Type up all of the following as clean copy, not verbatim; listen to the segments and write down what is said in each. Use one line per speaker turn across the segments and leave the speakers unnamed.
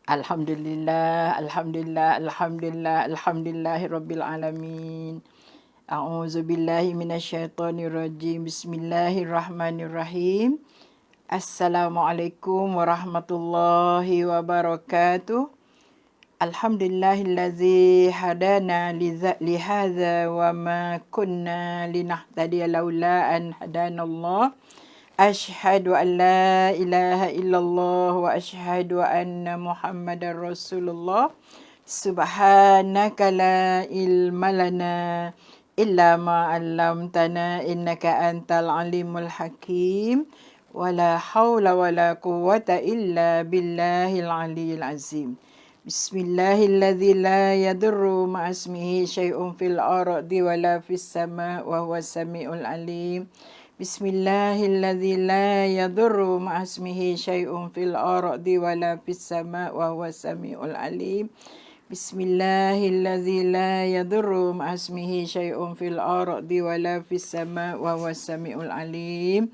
Alhamdulillah, alhamdulillah, alhamdulillah, alhamdulillahirabbil alamin. A'udzu billahi minasyaitonir rajim. Bismillahirrahmanirrahim. Assalamualaikum warahmatullahi wabarakatuh. Alhamdulillahillazi hadana lihadza wa ma kunna linahtadiya laula an hadanallah. Asyhadu an la ilaha illallah wa asyhadu anna Muhammadar Rasulullah. Subhanaka la ilma lana illa ma 'allamtana innaka antal alimul hakim. Wala haula wala quwwata illa billahil aliyyil azim. Bismillahilladzi la yadurru ma'asmihi syai'un fil ardi wala fis sama' wa huwas samiul alim. Bismillahilladzi la yadurru ma'asmihi syai'un fil ardi wala fis sama' wa huwas samiul alim. Bismillahilladzi la yadurru ma'asmihi syai'un fil ardi wala fis sama' wa huwas samiul alim.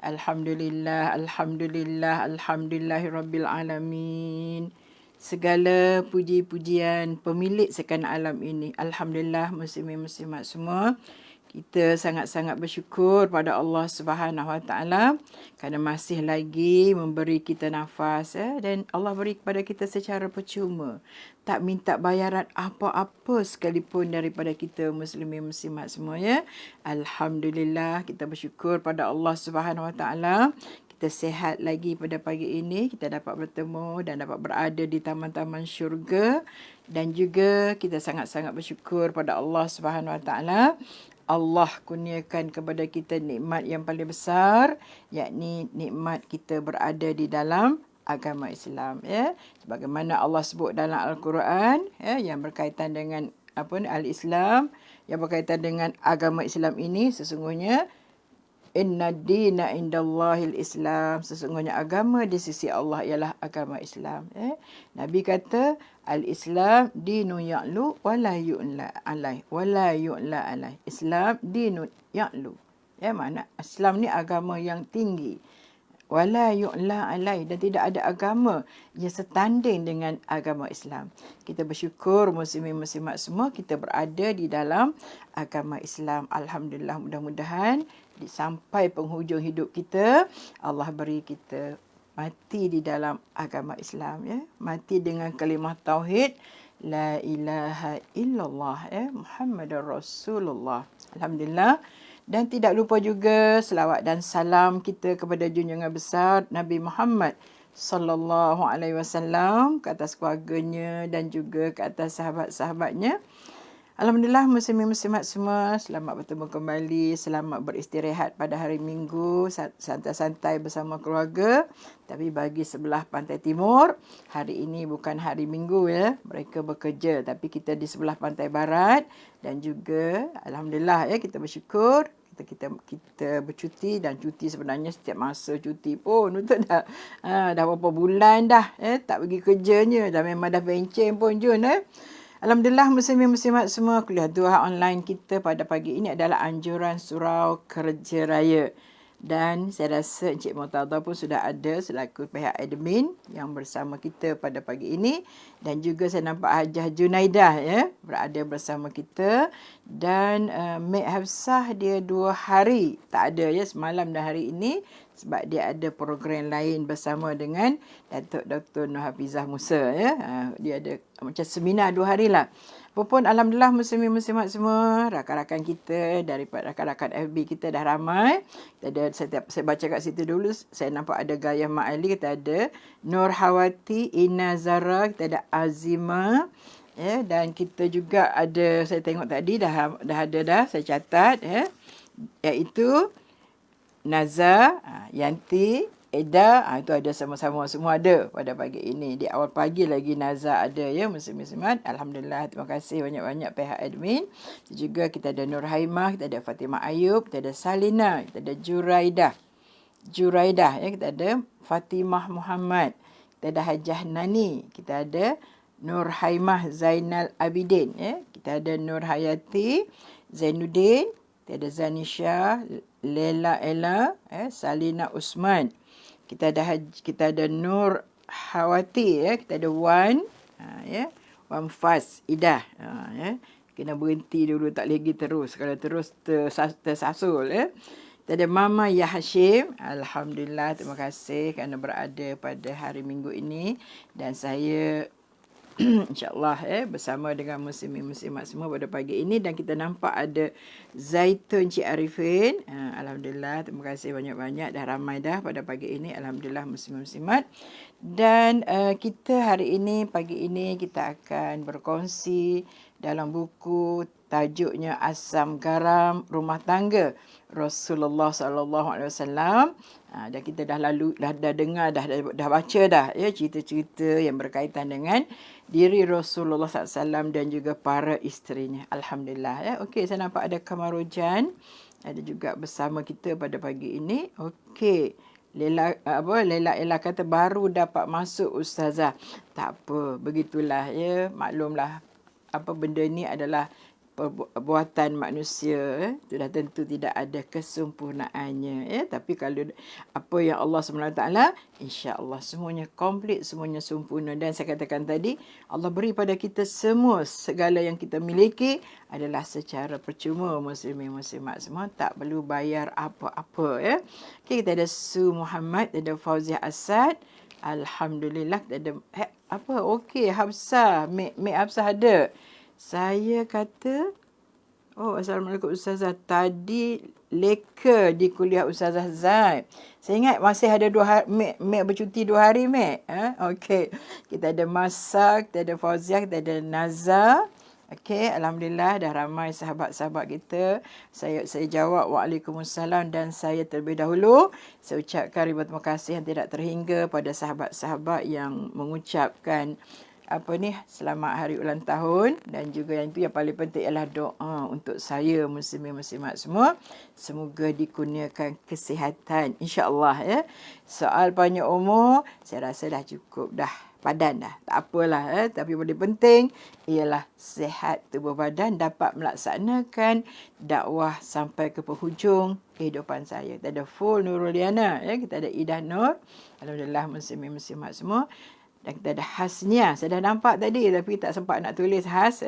Alhamdulillah, alhamdulillah, alhamdulillahirabbil alamin. Segala puji-pujian pemilik sekalian alam ini. Alhamdulillah, muslimin-muslimat semua. Kita sangat-sangat bersyukur pada Allah Subhanahu Wa Taala kerana masih lagi memberi kita nafas dan Allah beri kepada kita secara percuma. Tak minta bayaran apa-apa sekalipun daripada kita muslimin muslimat semua ya. Alhamdulillah, kita bersyukur pada Allah Subhanahu Wa Taala. Kita sihat lagi pada pagi ini, kita dapat bertemu dan dapat berada di taman-taman syurga, dan juga kita sangat-sangat bersyukur pada Allah Subhanahu Wa Taala. Allah kurniakan kepada kita nikmat yang paling besar, yakni nikmat kita berada di dalam agama Islam ya. Sebagaimana Allah sebut dalam Al-Quran ya, yang berkaitan dengan al-Islam, yang berkaitan dengan agama Islam ini, sesungguhnya inna dina indallahil Islam, sesungguhnya agama di sisi Allah ialah agama Islam ya. Nabi kata al-Islam dinu ya'lu wala yu'la alai wala yu'la alai. Islam dinu ya'lu ya, makna Islam ni agama yang tinggi, wala yu'la alai, dan tidak ada agama yang setanding dengan agama Islam. Kita bersyukur muslimin muslimat semua kita berada di dalam agama Islam. Alhamdulillah, mudah-mudahan sampai penghujung hidup kita Allah beri kita mati di dalam agama Islam ya, mati dengan kalimah tauhid la ilaha illallah ya, Muhammadar Rasulullah. Alhamdulillah. Dan tidak lupa juga selawat dan salam kita kepada junjungan besar Nabi Muhammad sallallahu alaihi wasallam, ke atas keluarganya dan juga ke atas sahabat-sahabatnya. Alhamdulillah, muslimin muslimat semua, selamat bertemu kembali, selamat beristirahat pada hari Minggu, santai-santai bersama keluarga. Tapi bagi sebelah pantai timur, hari ini bukan hari Minggu ya, mereka bekerja, tapi kita di sebelah pantai barat. Dan juga alhamdulillah ya, kita bersyukur kita bercuti, dan cuti sebenarnya setiap masa cuti pun untuk dah berapa bulan dah tak pergi kerjanya, dah memang dah pencen pun Jun Alhamdulillah, muslimin muslimat semua, kuliah duha online kita pada pagi ini adalah anjuran surau kerja raya. Dan saya rasa Encik Murtaza pun sudah ada selaku pihak admin yang bersama kita pada pagi ini. Dan juga saya nampak Hajah Junaidah ya, berada bersama kita. Dan Mek Hafsah dia 2 hari tak ada ya, semalam dan hari ini, sebab dia ada program lain bersama dengan Datuk Dr. Nur Hafizah Musa ya. Dia ada macam seminar 2 hari lah. Apapun, alhamdulillah muslimin muslimat semua, rakan-rakan kita daripada rakan-rakan FB kita dah ramai. Saya baca kat situ dulu, saya nampak ada Gayah Mak Ali, kita ada Nur Hawati, Ina Zara, kita ada Azima ya, dan kita juga ada, saya tengok tadi dah ada dah, saya catat ya, iaitu Naza, Yanti, Eda, itu ada sama-sama, semua ada pada pagi ini. Di awal pagi lagi Naza ada ya, muslim-muslimat. Alhamdulillah, terima kasih banyak-banyak pihak admin. Juga kita ada Nur Haimah, kita ada Fatimah Ayub, kita ada Salina, kita ada Juraidah ya, kita ada Fatimah Muhammad, kita ada Hajah Nani, kita ada Nur Haimah Zainal Abidin ya, kita ada Nur Hayati Zainuddin, kita ada Zanisha, Lela Ella, Salina Usman. Kita ada Nur khawatir ya. Kita ada wan, ya. Wan fas idah. Ya. Kena berhenti dulu, tak lagi terus. Kalau terus tersasul ya. Kita ada Mama Ya Hashim. Alhamdulillah, terima kasih kerana berada pada hari Minggu ini. Dan saya InsyaAllah bersama dengan muslimin-muslimat semua pada pagi ini. Dan kita nampak ada Zaitun Cik Arifin. Alhamdulillah, terima kasih banyak-banyak. Dah ramai dah pada pagi ini. Alhamdulillah muslim-muslimat. Dan kita hari ini, pagi ini kita akan berkongsi dalam buku tajuknya Asam Garam Rumah Tangga Rasulullah SAW. Dan kita dah dengar, dah baca dah ya cerita-cerita yang berkaitan dengan diri Rasulullah SAW dan juga para isterinya. Alhamdulillah ya. Okey, saya nampak ada Kamarujan ada juga bersama kita pada pagi ini. Okey. Lela kata baru dapat masuk ustazah. Tak apa, begitulah ya. Maklumlah apa benda ni adalah perbuatan manusia, sudah tentu tidak ada kesempurnaannya ya. Tapi kalau apa yang Allah SWT, insya-Allah semuanya komplit, semuanya sempurna. Dan saya katakan tadi, Allah beri pada kita semua segala yang kita miliki adalah secara percuma. Muslimin muslimat semua tak perlu bayar apa-apa ya. Okay, kita ada Su Muhammad, ada Fauziah Asad. Alhamdulillah, ada apa? Okey, Hafsah, Mek Hafsah ada. Saya kata, Assalamualaikum Ustazah. Tadi leka di kuliah Ustazah Zai. Saya ingat masih ada 2 hari, Mek bercuti 2 hari, Mek. Okey. Kita ada Masak, kita ada Fauziah, kita ada Nazar. Okey, Alhamdulillah dah ramai sahabat-sahabat kita. Saya jawab Waalaikumsalam dan saya terlebih dahulu saya ucapkan ribuan terima kasih yang tidak terhingga pada sahabat-sahabat yang mengucapkan selamat hari ulang tahun. Dan juga yang itu yang paling penting ialah doa untuk saya muslimin muslimat semua. Semoga dikurniakan kesihatan insya-Allah ya. Soal panjang umur saya rasa dah cukup dah, padan dah. Tak apalah ya. Tapi paling penting ialah sihat tubuh badan, dapat melaksanakan dakwah sampai ke penghujung kehidupan saya. Kita ada full Nurul Liana ya. Kita ada Idah Nur. Alhamdulillah muslimin muslimat semua. Dan kita ada Hasnia. Saya dah nampak tadi tapi tak sempat nak tulis Has.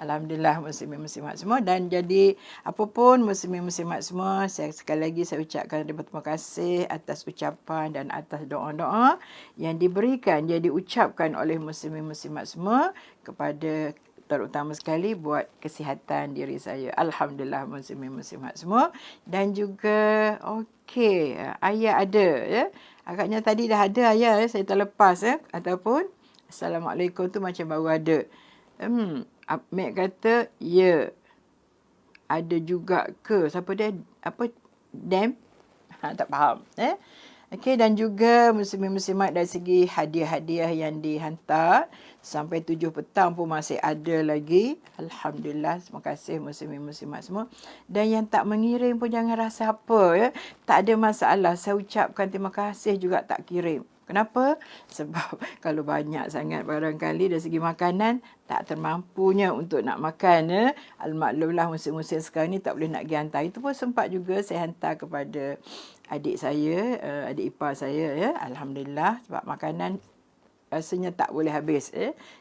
Alhamdulillah muslimin muslimat semua. Dan jadi apapun muslimin muslimat semua, saya sekali lagi saya ucapkan terima kasih atas ucapan dan atas doa-doa yang diberikan, yang diucapkan oleh muslimin muslimat semua kepada terutama sekali buat kesihatan diri saya. Alhamdulillah muslimin muslimat semua. Dan juga okey, ayah ada ya. Agaknya tadi dah ada ayah ya, saya terlepas ya. Ataupun Assalamualaikum tu macam baru ada. Mek kata ya. Ada juga ke? Siapa dia? Dem? Tak faham Okey, dan juga muslimin muslimat dari segi hadiah-hadiah yang dihantar sampai 7 petang pun masih ada lagi. Alhamdulillah, terima kasih muslimin muslimat semua. Dan yang tak mengirim pun jangan rasa apa ya. Tak ada masalah. Saya ucapkan terima kasih juga tak kirim. Kenapa? Sebab kalau banyak sangat barangkali dari segi makanan tak termampunya untuk nak makan ya. Al-maklumlah musim-musim sekarang ni tak boleh nak pergi hantar. Itu pun sempat juga saya hantar kepada adik saya, adik ipar saya ya. Alhamdulillah, sebab makanan rasanya tak boleh habis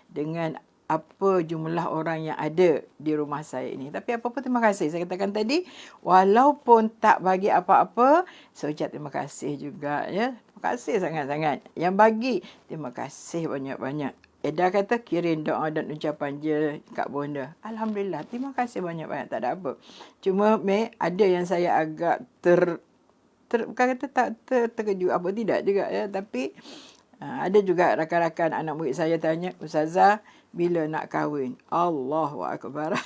dengan apa jumlah orang yang ada di rumah saya ini. Tapi apa-apa terima kasih. Saya katakan tadi, walaupun tak bagi apa-apa, saya ucap terima kasih juga ya. Terima kasih sangat-sangat. Yang bagi, terima kasih banyak-banyak. Eda kata kirim doa dan ucapan je kat bonda. Alhamdulillah, terima kasih banyak-banyak. Tak ada apa. Cuma ada yang saya agak bukan kata tak terkejut apa tidak juga ya. Tapi ada juga rakan-rakan anak murid saya tanya, Ustazah, bila nak kahwin? Allahu Akbar.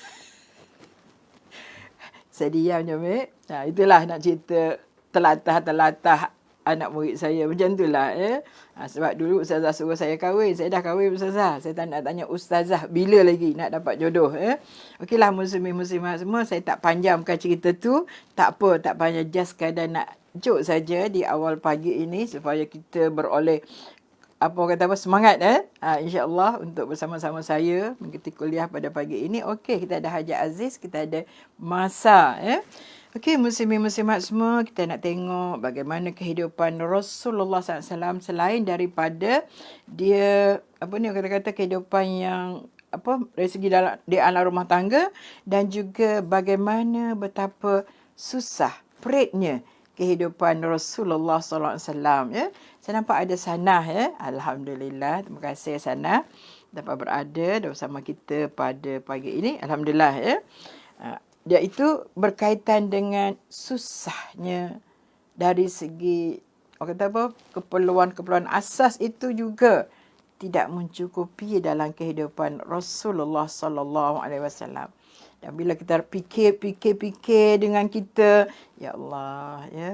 Saya diam je, Mek. Itulah nak cerita telatah-telatah anak murid saya. Macam itulah ya. Sebab dulu Ustazah suruh saya kahwin. Saya dah kahwin Ustazah. Saya tak nak tanya Ustazah bila lagi nak dapat jodoh ya. Okeylah muslimin muslimat semua, saya tak panjangkan cerita tu. Tak apa, tak panjang, just sekadar nak joke saja di awal pagi ini supaya kita beroleh semangat insya-Allah untuk bersama-sama saya mengikuti kuliah pada pagi ini. Okey, kita ada Haji Aziz, kita ada Masa ya. Okey, muslimin-muslimat semua, kita nak tengok bagaimana kehidupan Rasulullah SAW selain daripada dia, kata-kata kehidupan yang, dari segi dalam, di alam rumah tangga, dan juga bagaimana betapa susah, peritnya kehidupan Rasulullah SAW, ya. Saya nampak ada Sanah, ya. Alhamdulillah, terima kasih Sanah dapat berada bersama kita pada pagi ini. Alhamdulillah, ya. Iaitu berkaitan dengan susahnya dari segi keperluan-keperluan asas itu juga tidak mencukupi dalam kehidupan Rasulullah sallallahu alaihi wasallam. Dan bila kita fikir dengan kita, ya Allah, ya,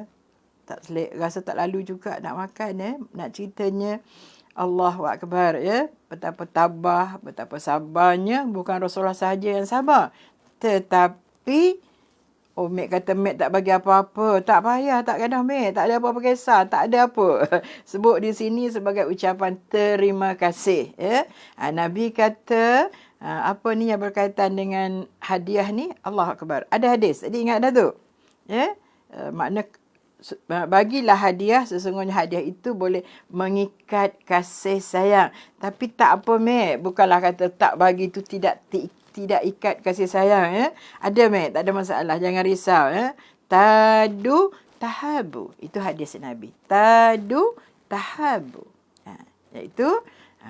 rasa tak lalu juga nak makan, ya, nak ceritanya Allahu akbar, ya, betapa tabah, betapa sabarnya, bukan Rasulullah sahaja yang sabar, tetapi Mek kata Mek tak bagi apa-apa. Tak payah, tak kena Mek. Tak ada apa-apa kisah. Tak ada apa. Sebut di sini sebagai ucapan terima kasih. Ya? Nabi kata, apa ni yang berkaitan dengan hadiah ni? Allah Akbar. Ada hadis. Jadi ingat dah tu. Ya? Makna bagilah hadiah, sesungguhnya hadiah itu boleh mengikat kasih sayang. Tapi tak apa Mek. Bukanlah kata tak bagi itu tidak ikat kasih sayang, ya. Ada Mek, tak ada masalah, jangan risau, ya. Tadu tahabu, itu hadis Nabi. Tadu tahabu, iaitu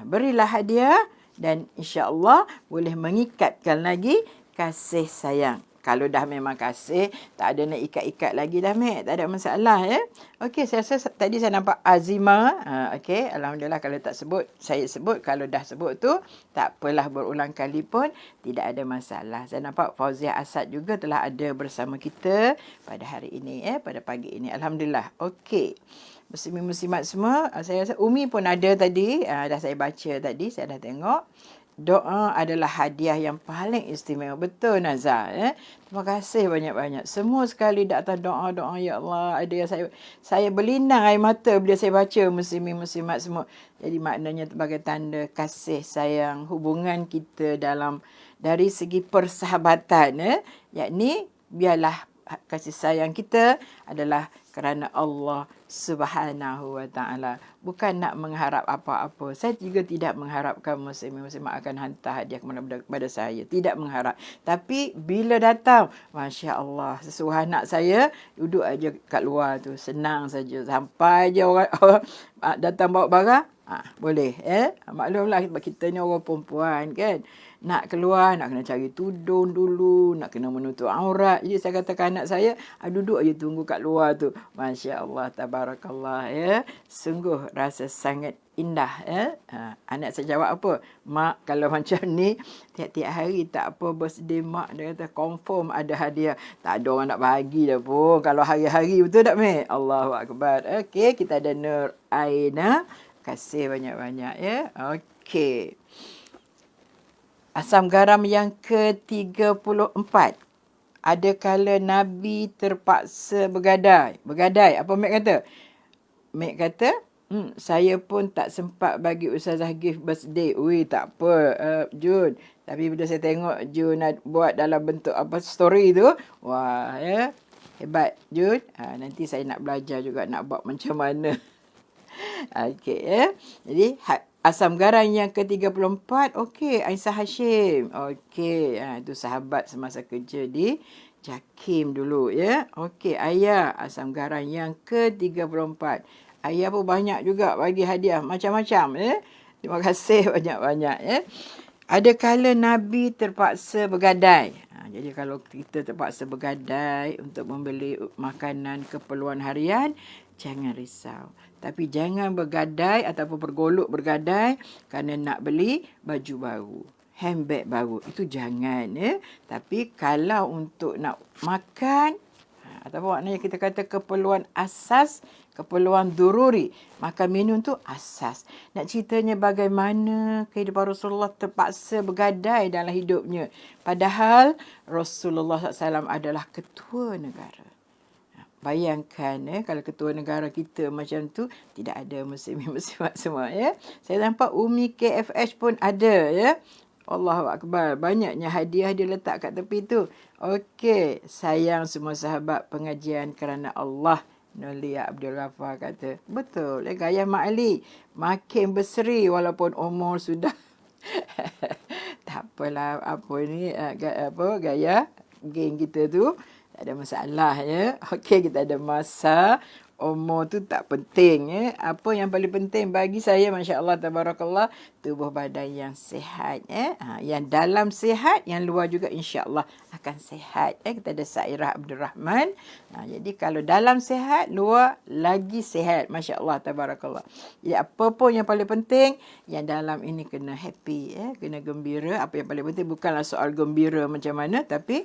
berilah hadiah dan insya-Allah boleh mengikatkan lagi kasih sayang. Kalau dah memang kasih, tak ada nak ikat-ikat lagi dah Mek, tak ada masalah, ya. Okey, saya rasa tadi saya nampak Azima. Okey, alhamdulillah kalau tak sebut, saya sebut. Kalau dah sebut tu, tak apalah, berulang kali pun tidak ada masalah. Saya nampak Fauziah Asad juga telah ada bersama kita pada hari ini, pada pagi ini. Alhamdulillah. Okey. Muslimin-muslimat semua, saya rasa Umi pun ada tadi, dah saya baca tadi, saya dah tengok. Doa adalah hadiah yang paling istimewa. Betul Nazar, ya. Terima kasih banyak-banyak. Semua sekali datang doa-doa, ya Allah. Ada yang saya berlinang air mata bila saya baca, muslimin-muslimat semua. Jadi maknanya sebagai tanda kasih sayang hubungan kita dari segi persahabatan, ya. Yakni biarlah kasih sayang kita adalah kerana Allah Subhanahu wa ta'ala. Bukan nak mengharap apa-apa. Saya juga tidak mengharapkan muslimin-muslimat akan hantar hadiah kepada saya. Tidak mengharap. Tapi bila datang, Masya Allah, sesuai anak saya, duduk aja kat luar tu. Senang saja. Sampai je orang datang bawa barang, boleh. Maklumlah kita ni orang perempuan kan. Nak keluar, nak kena cari tudung dulu, nak kena menutup aurat. Jadi saya katakan anak saya, duduk aja tunggu kat luar tu. Masya Allah, tabarakallah, ya. Sungguh rasa sangat indah, ya. Anak saya jawab apa? Mak, kalau macam ni, tiap-tiap hari tak apa birthday mak, dia kata confirm ada hadiah. Tak ada orang nak bagi dah pun. Kalau hari-hari, betul tak, Mek? Allahu Akbar. Okey, kita ada Nur Aina. Kasih banyak-banyak, ya. Okey. Asam garam yang ke-34. Ada kala Nabi terpaksa bergadai. Bergadai. Apa Mek kata? Mek kata, saya pun tak sempat bagi Ustazah gift birthday. Ui, tak apa, Jun. Tapi bila saya tengok Jun buat dalam bentuk story tu, wah, ya, hebat Jun. Nanti saya nak belajar juga nak buat macam mana. Okey, ya. Jadi asam garam yang ke-34, okey, Aisyah Hashim. Okey, itu sahabat semasa kerja di Jakim dulu, ya. Okey, Ayah, asam garam yang ke-34. Ayah pun banyak juga bagi hadiah macam-macam, ya. Terima kasih banyak-banyak, ya. Ada kala Nabi terpaksa bergadai. Jadi kalau kita terpaksa bergadai untuk membeli makanan keperluan harian, jangan risau. Tapi jangan bergadai ataupun bergolok bergadai kerana nak beli baju baru, handbag baru. Itu jangan, ya. Tapi kalau untuk nak makan, ataupun maknanya kita kata keperluan asas, keperluan dururi, makan minum tu asas. Nak ceritanya bagaimana kehidupan Rasulullah terpaksa bergadai dalam hidupnya. Padahal Rasulullah SAW adalah ketua negara. Bayangkan, kalau ketua negara kita macam tu, tidak ada muslimin-muslimat semua, ya. Saya nampak Umi KFH pun ada, ya. Allahu Akbar. Banyaknya hadiah dia letak kat tepi tu. Okey, sayang semua sahabat pengajian kerana Allah. Nolia Abdul Ghaffar kata. Betul. Gaya Mak Ali. Makin berseri walaupun umur sudah. Tak apalah. Apa ni. Gaya geng kita tu. Tak ada masalah ya. Okey, kita ada masa. Umur tu tak penting ya. Apa yang paling penting bagi saya, Masya Allah, Tabarakallah, tubuh badan yang sihat ya. Yang dalam sihat, yang luar juga insya Allah akan sihat. Kita ada Sairah Abdul Rahman. Jadi kalau dalam sihat, luar lagi sihat. Masya Allah, Tabarakallah. Jadi apa pun yang paling penting, yang dalam ini kena happy ya. Kena gembira. Apa yang paling penting bukanlah soal gembira macam mana, tapi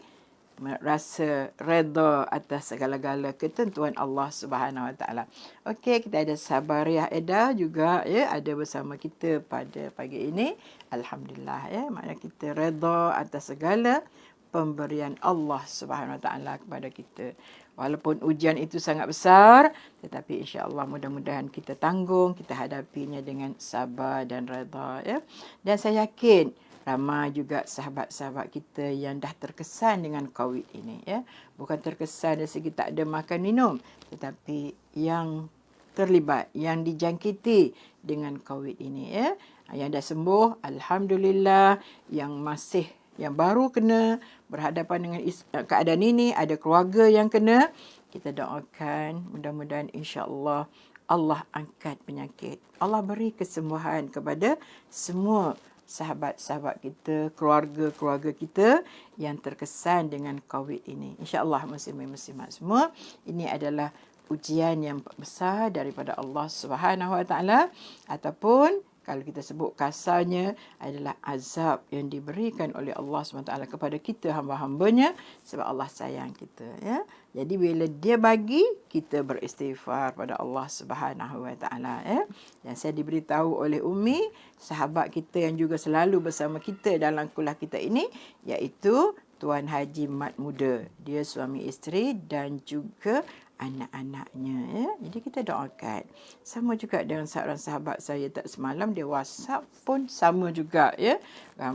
rasa redha atas segala-gala ketentuan Allah Subhanahu Wa Taala. Okey, kita ada Sabariah Eda juga ya, ada bersama kita pada pagi ini. Alhamdulillah ya, maknanya kita redha atas segala pemberian Allah Subhanahu Wa Taala kepada kita. Walaupun ujian itu sangat besar, tetapi insya-Allah mudah-mudahan kita tanggung, kita hadapinya dengan sabar dan redha ya. Dan saya yakin ramai juga sahabat-sahabat kita yang dah terkesan dengan COVID ini ya. Bukan terkesan dari segi tak ada makan minum, tetapi yang terlibat, yang dijangkiti dengan COVID ini ya. Yang dah sembuh, alhamdulillah. Yang baru kena berhadapan dengan keadaan ini, ada keluarga yang kena. Kita doakan mudah-mudahan insya-Allah Allah angkat penyakit. Allah beri kesembuhan kepada semua sahabat-sahabat kita, keluarga-keluarga kita yang terkesan dengan COVID ini. InsyaAllah muslimin-muslimat semua, ini adalah ujian yang besar daripada Allah Subhanahu Wa Taala, ataupun kalau kita sebut kasarnya adalah azab yang diberikan oleh Allah SWT kepada kita hamba-hambanya sebab Allah sayang kita ya. Jadi bila dia bagi, kita beristighfar pada Allah Subhanahu Wa Taala ya. Yang saya diberitahu oleh Umi, sahabat kita yang juga selalu bersama kita dalam kuliah kita ini, iaitu Tuan Haji Mat Muda. Dia suami isteri dan juga anak-anaknya ya. Jadi kita doakan. Sama juga dengan seorang sahabat saya tak semalam, dia WhatsApp pun sama juga ya.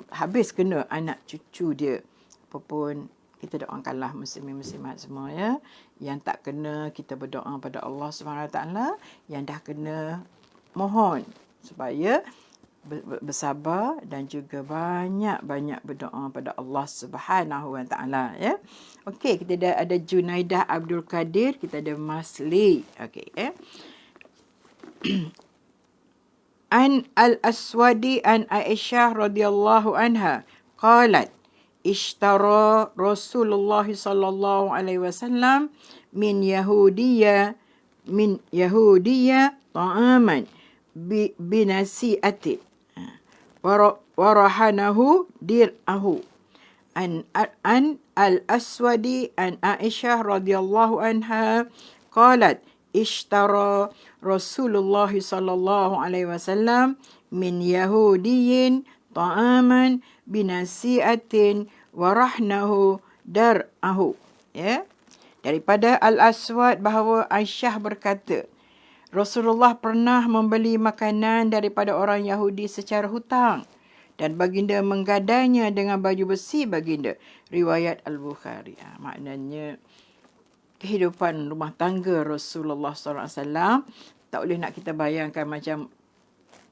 Habis kena anak cucu dia. Apapun kita doakanlah muslimin-muslimat semua ya. Yang tak kena kita berdoa pada Allah SWT. Yang dah kena mohon supaya bersabar dan juga banyak-banyak berdoa pada Allah Subhanahu Wa Taala ya. Okey, kita ada Junaidah Abdul Kadir, kita ada Masli. Okey ya. An al-Aswadi an Aisyah radhiyallahu anha qalat ishtara Rasulullah sallallahu alaihi wasallam min Yahudiyya ta'aman binasi'atin warahanahu dir'ahu an al-Aswadi an Aisyah radhiyallahu anha qalat ishtara Rasulullah sallallahu alaihi wasallam min Yahudiyyin ta'aman binasi'atin warahnahu dar'ahu ya. Daripada Al-Aswad bahawa Aisyah berkata, Rasulullah pernah membeli makanan daripada orang Yahudi secara hutang dan baginda menggadainya dengan baju besi baginda. Riwayat Al-Bukhari. Maknanya kehidupan rumah tangga Rasulullah SAW tak boleh nak kita bayangkan macam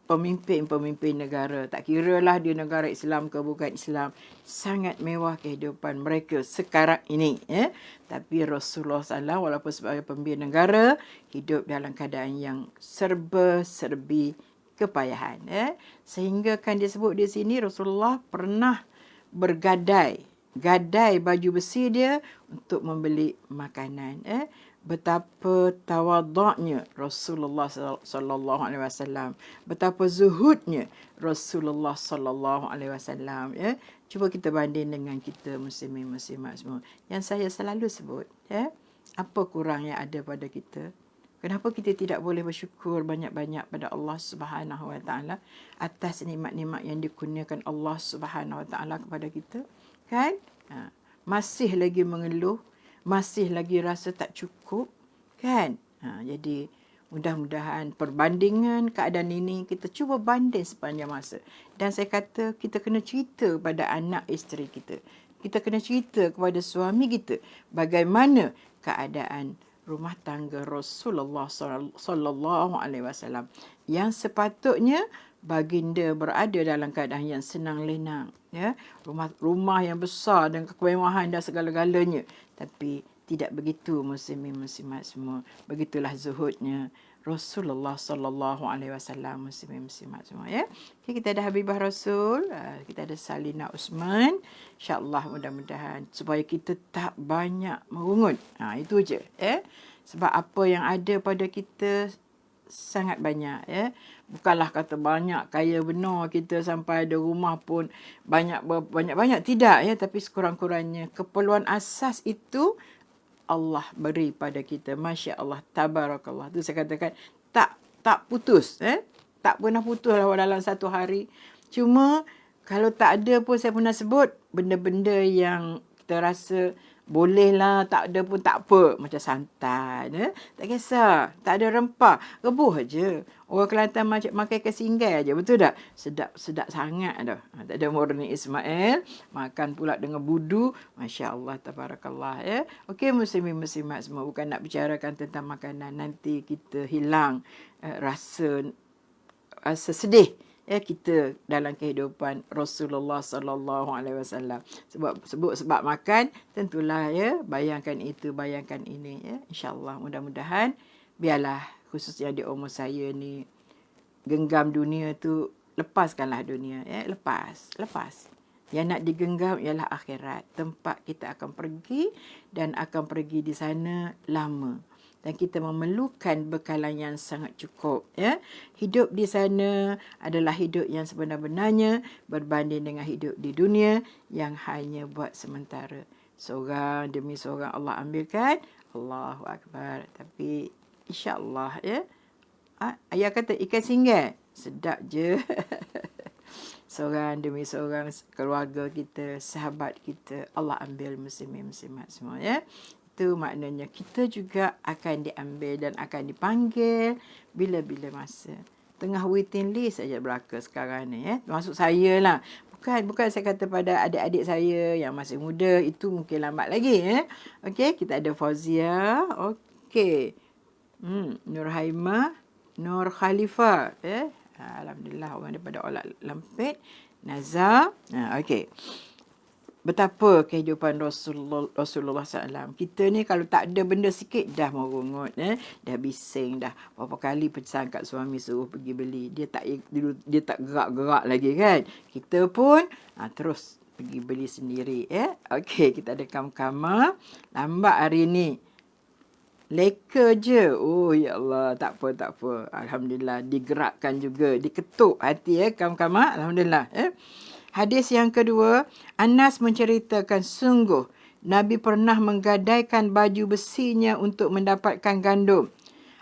pemimpin-pemimpin negara. Tak kiralah dia negara Islam ke bukan Islam. Sangat mewah kehidupan mereka sekarang ini. Ya. Tapi Rasulullah SAW walaupun sebagai pemimpin negara, hidup dalam keadaan yang serba-serbi kepayahan. Ya. Sehingga kan dia sebut di sini Rasulullah pernah gadai baju besi dia untuk membeli makanan. Ya. Betapa tawaduknya Rasulullah sallallahu alaihi wasallam, betapa zuhudnya Rasulullah sallallahu alaihi wasallam ya. Cuba kita banding dengan kita muslimin muslimat semua yang saya selalu sebut ya. Apa kurang yang ada pada kita? Kenapa kita tidak boleh bersyukur banyak-banyak pada Allah Subhanahu Wa Taala atas nikmat-nikmat yang dikurniakan Allah Subhanahu Wa Taala kepada kita? Kan? Masih lagi mengeluh, masih lagi rasa tak cukup kan. Jadi Mudah-mudahan perbandingan keadaan ini kita cuba banding sepanjang masa. Dan saya kata kita kena cerita pada anak isteri kita. Kita kena cerita kepada suami kita bagaimana keadaan rumah tangga Rasulullah sallallahu alaihi wasallam yang sepatutnya baginda berada dalam keadaan yang senang lenang, ya. Rumah yang besar dan kemewahan dan segala-galanya, tapi tidak begitu muslimin-muslimat semua. Begitulah zuhudnya Rasulullah sallallahu alaihi wasallam, muslimin-muslimat semua, ya. Okay, kita ada Habibah Rasul, kita ada Salina Usman. Insya-Allah mudah-mudahan supaya kita tak banyak merungut. Itu je, ya. Sebab apa yang ada pada kita sangat banyak, ya. Bukanlah kata banyak kaya benar kita sampai ada rumah pun banyak tidak, ya, tapi sekurang-kurangnya keperluan asas itu Allah beri pada kita. Masya Allah, tabarakallah. Tu saya katakan tak putus, tak pernah putus dalam satu hari. Cuma kalau tak ada pun saya pernah sebut benda-benda yang kita rasa bolehlah, tak ada pun tak apa. Macam santan, tak kisah. Tak ada rempah, rebus aja. Orang Kelantan macam makan ikan singgai aja, betul tak? Sedap sangat dah. Tak ada Murni Ismail. Makan pula dengan budu. Masya Allah, tabarakallah, ya. Okey, muslimin-muslimat semua. Bukan nak bicarakan tentang makanan. Nanti kita hilang rasa sedih, ya, kita dalam kehidupan Rasulullah sallallahu alaihi wasallam. Sebab makan, tentulah, ya, bayangkan itu, bayangkan ini, ya. Insya-Allah mudah-mudahan biarlah khususnya di umur saya ni genggam dunia tu, lepaskanlah dunia, ya, lepas. Yang nak digenggam ialah akhirat, tempat kita akan pergi dan akan pergi di sana lama. Dan kita memerlukan bekalan yang sangat cukup, ya. Hidup di sana adalah hidup yang sebenar-benarnya berbanding dengan hidup di dunia yang hanya buat sementara. Seorang demi seorang Allah ambilkan. Allahu Akbar. Tapi insya-Allah, ya. Ayah kata ikan singgai sedap je. Seorang demi seorang keluarga kita, sahabat kita, Allah ambil muslimin-muslimat semua, ya. Itu maknanya kita juga akan diambil dan akan dipanggil bila-bila masa. Tengah waiting list saja belaka sekarang ni, ya. Termasuk saya lah. Bukan saya kata pada adik-adik saya yang masih muda, itu mungkin lambat lagi, ya. Okey, kita ada Fauzia. Okey. Nur Haimah, Nur Khalifah, ya. Alhamdulillah, orang daripada Olat Lampit. Nazar. Okey. Betapa kehidupan Rasulullah SAW. Kita ni kalau tak ada benda sikit dah merungut, dah bising dah. Berapa kali pesan kat suami suruh pergi beli. Dia tak gerak-gerak lagi kan. Kita pun terus pergi beli sendiri, ya. Okey, kita ada Kamkama. Lambat hari ni. Leka je. Oh ya Allah, tak apa. Alhamdulillah, digerakkan juga, diketuk hati, ya, Kamkama. Alhamdulillah, ya. Hadis yang kedua, Anas menceritakan sungguh Nabi pernah menggadaikan baju besinya untuk mendapatkan gandum.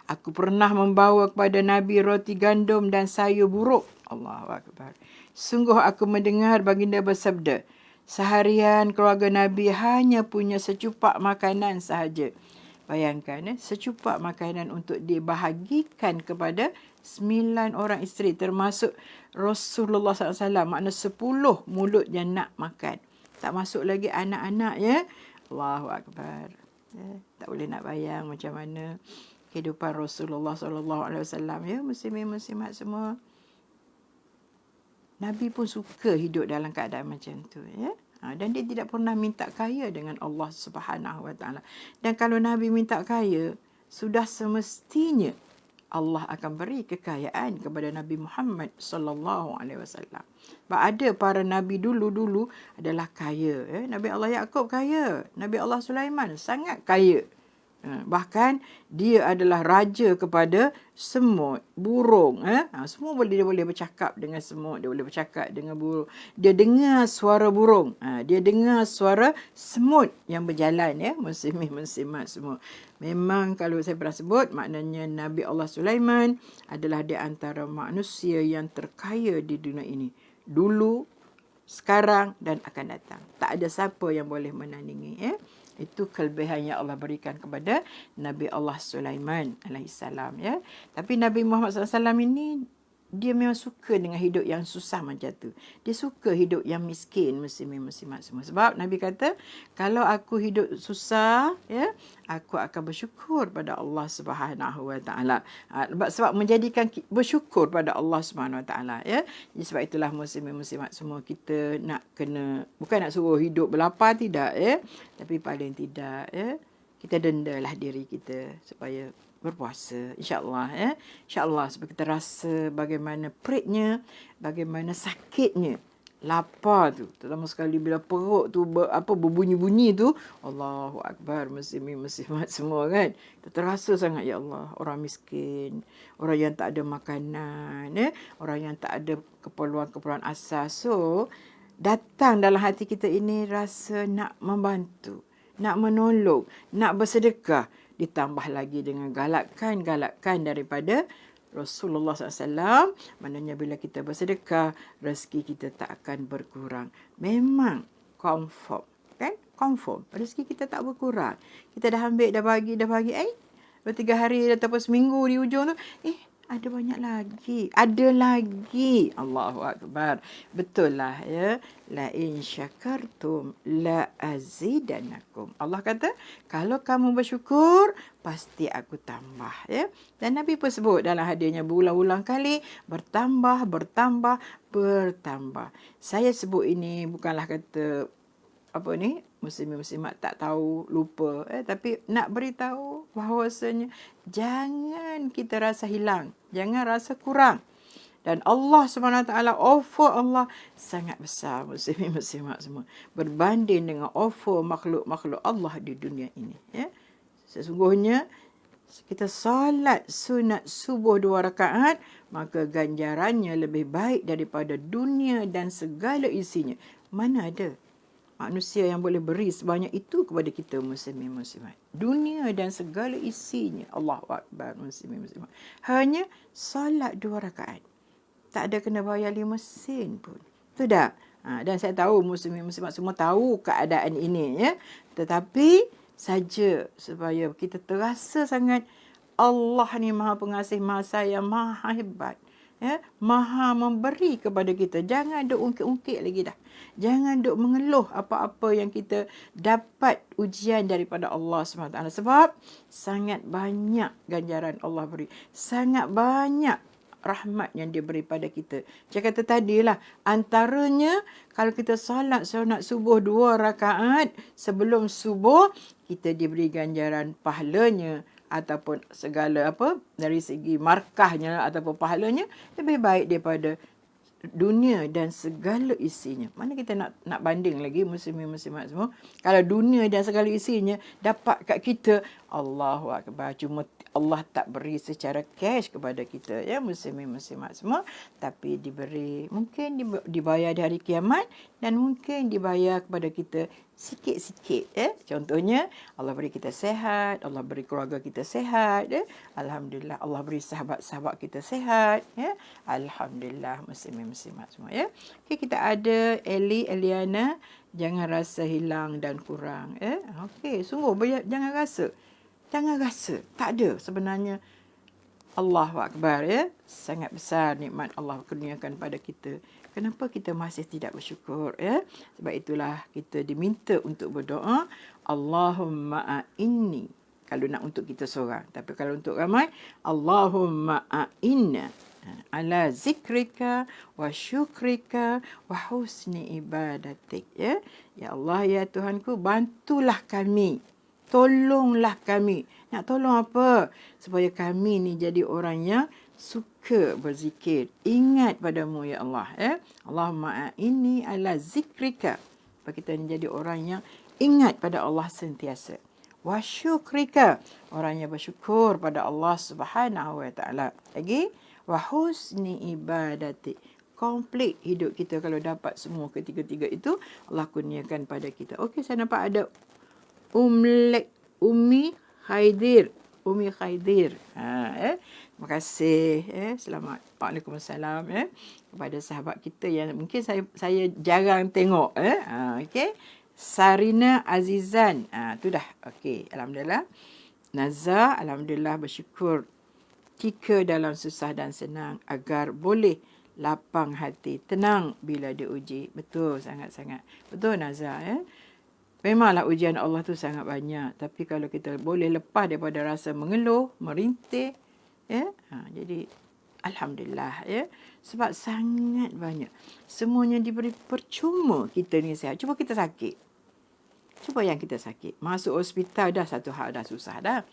Aku pernah membawa kepada Nabi roti gandum dan sayur buruk. Allahu Akbar. Sungguh aku mendengar baginda bersabda, seharian keluarga Nabi hanya punya secupak makanan sahaja. Bayangkan, secupak makanan untuk dibahagikan kepada 9 orang isteri, termasuk Rasulullah SAW. Makna 10 mulut yang nak makan. Tak masuk lagi anak-anak, ya. Allahu Akbar. Ya, tak boleh nak bayang macam mana kehidupan Rasulullah SAW, ya, muslimin-muslimat semua. Nabi pun suka hidup dalam keadaan macam tu, ya. Dan dia tidak pernah minta kaya dengan Allah Subhanahu Wa Taala. Dan kalau Nabi minta kaya, sudah semestinya Allah akan beri kekayaan kepada Nabi Muhammad sallallahu alaihi wasallam. Sebab ada para nabi dulu adalah kaya, ya. Nabi Allah Yaqub kaya, Nabi Allah Sulaiman sangat kaya. Bahkan dia adalah raja kepada semut, burung. Semua dia boleh bercakap dengan semut, dia boleh bercakap dengan burung. Dia dengar suara burung, dia dengar suara semut yang berjalan, ya, muslimin-muslimat semua. Memang kalau saya pernah sebut, maknanya Nabi Allah Sulaiman adalah di antara manusia yang terkaya di dunia ini. Dulu, sekarang dan akan datang. Tak ada siapa yang boleh menandingi, ya. Itu kelebihan yang Allah berikan kepada Nabi Allah Sulaiman alaihissalam, ya. Tapi Nabi Muhammad SAW ini dia memang suka dengan hidup yang susah macam tu. Dia suka hidup yang miskin, muslimin-muslimat semua. Sebab Nabi kata, kalau aku hidup susah, ya, aku akan bersyukur pada Allah Subhanahu Wa Taala. Sebab menjadikan bersyukur pada Allah Subhanahu Wa Taala, ya. Jadi sebab itulah muslimin-muslimat semua kita nak kena, bukan nak suruh hidup berlapar, tidak, ya. Tapi paling tidak, ya, kita dendalah diri kita supaya berpuasa, insya-Allah, ya. Insya-Allah supaya kita rasa bagaimana peritnya, bagaimana sakitnya lapar tu, terutama sekali bila perut tu berbunyi-bunyi tu. Allahu akbar, muslimin muslimat semua kan. Kita terasa sangat, ya Allah, orang miskin, orang yang tak ada makanan, ya, orang yang tak ada keperluan-keperluan asas. So datang dalam hati kita ini rasa nak membantu, nak menolong, nak bersedekah, ditambah lagi dengan galakan daripada Rasulullah SAW. Maknanya bila kita bersedekah, rezeki kita tak akan berkurang. Memang confirm, kan? Confirm. Rezeki kita tak berkurang. Kita dah ambil, dah bagi, 3 hari ataupun seminggu di ujung tu, ada banyak lagi. Ada lagi. Allahu Akbar. Betul lah, ya. La in syakartum la azidanakum. Allah kata, kalau kamu bersyukur, pasti aku tambah, ya. Dan Nabi pun sebut dalam hadisnya berulang-ulang kali, bertambah. Saya sebut ini bukanlah kata muslimin-muslimat tak tahu, lupa, tapi nak beritahu bahawasanya jangan kita rasa hilang, jangan rasa kurang. Dan Allah SWT, offer Allah sangat besar, muslimin-muslimat semua, berbanding dengan offer makhluk-makhluk Allah di dunia ini, ya. Sesungguhnya kita solat sunat subuh 2 rakaat, maka ganjarannya lebih baik daripada dunia dan segala isinya. Mana ada manusia yang boleh beri sebanyak itu kepada kita, muslimin muslimat. Dunia dan segala isinya. Allahu Akbar, muslimin muslimat. Hanya solat 2 rakaat. Tak ada kena bayar 5 sen pun. Betul tak? Dan saya tahu muslimin muslimat semua tahu keadaan ini, ya. Tetapi saja supaya kita terasa sangat Allah ni Maha Pengasih, Maha Sayang, Maha Hebat, ya, Maha memberi kepada kita. Jangan duk ungkit-ungkit lagi dah. Jangan duk mengeluh apa-apa yang kita dapat ujian daripada Allah SWT. Sebab sangat banyak ganjaran Allah beri. Sangat banyak rahmat yang dia beri pada kita. Saya kata tadilah, antaranya kalau kita solat sunat subuh 2 rakaat sebelum subuh, kita diberi ganjaran pahalanya ataupun segala dari segi markahnya ataupun pahalanya lebih baik daripada dunia dan segala isinya. Mana kita nak banding lagi, muslimin muslimat semua. Kalau dunia dan segala isinya dapat kat kita, Allahu Akbar. Cuma Allah tak beri secara cash kepada kita, ya, muslimin muslimat semua, tapi diberi, mungkin dibayar di hari kiamat, dan mungkin dibayar kepada kita sikit-sikit, ya. Contohnya Allah beri kita sehat, Allah beri keluarga kita sehat, ya. Alhamdulillah, Allah beri sahabat-sahabat kita sehat, ya. Alhamdulillah, muslimin muslimat semua, ya. Okey, kita ada Eliana, jangan rasa hilang dan kurang, ya. Okey, sungguh jangan rasa. Tak ada sebenarnya. Allahu Akbar, ya. Sangat besar nikmat Allah kurniakan pada kita. Kenapa kita masih tidak bersyukur, ya? Sebab itulah kita diminta untuk berdoa, Allahumma a'inni. Kalau nak untuk kita seorang. Tapi kalau untuk ramai, Allahumma a'inna ala zikrika wa syukrika wa husni ibadatik, ya. Ya Allah, ya Tuhanku, bantulah kami. Tolonglah kami. Nak tolong apa? Supaya kami ni jadi orang yang suka berzikir. Ingat padamu, ya Allah. Ya? Allahumma a'inni ala zikrika. Supaya kita ni jadi orang yang ingat pada Allah sentiasa. Wa syukrika. Orang yang bersyukur pada Allah Subhanahu Wa Taala. Lagi. Wa husni ibadati. Komplit hidup kita kalau dapat semua ketiga-tiga itu, Allah kurniakan pada kita. Okey, saya nampak ada Umi Khaidir. Terima kasih. Selamat. Waalaikumsalam. Kepada sahabat kita yang mungkin saya jarang tengok. Okey. Sarina Azizan. Tu dah. Okey, alhamdulillah. Nazar, alhamdulillah bersyukur. Tika dalam susah dan senang agar boleh lapang hati, tenang bila diuji. Betul sangat-sangat. Betul Nazar ya. Memanglah ujian Allah tu sangat banyak, tapi kalau kita boleh lepas daripada rasa mengeluh, merintih, ya. Jadi alhamdulillah ya. Sebab sangat banyak. Semuanya diberi percuma kita ni sihat. Cuba kita sakit. Cuba yang kita sakit. Masuk hospital dah satu hal dah susah dah.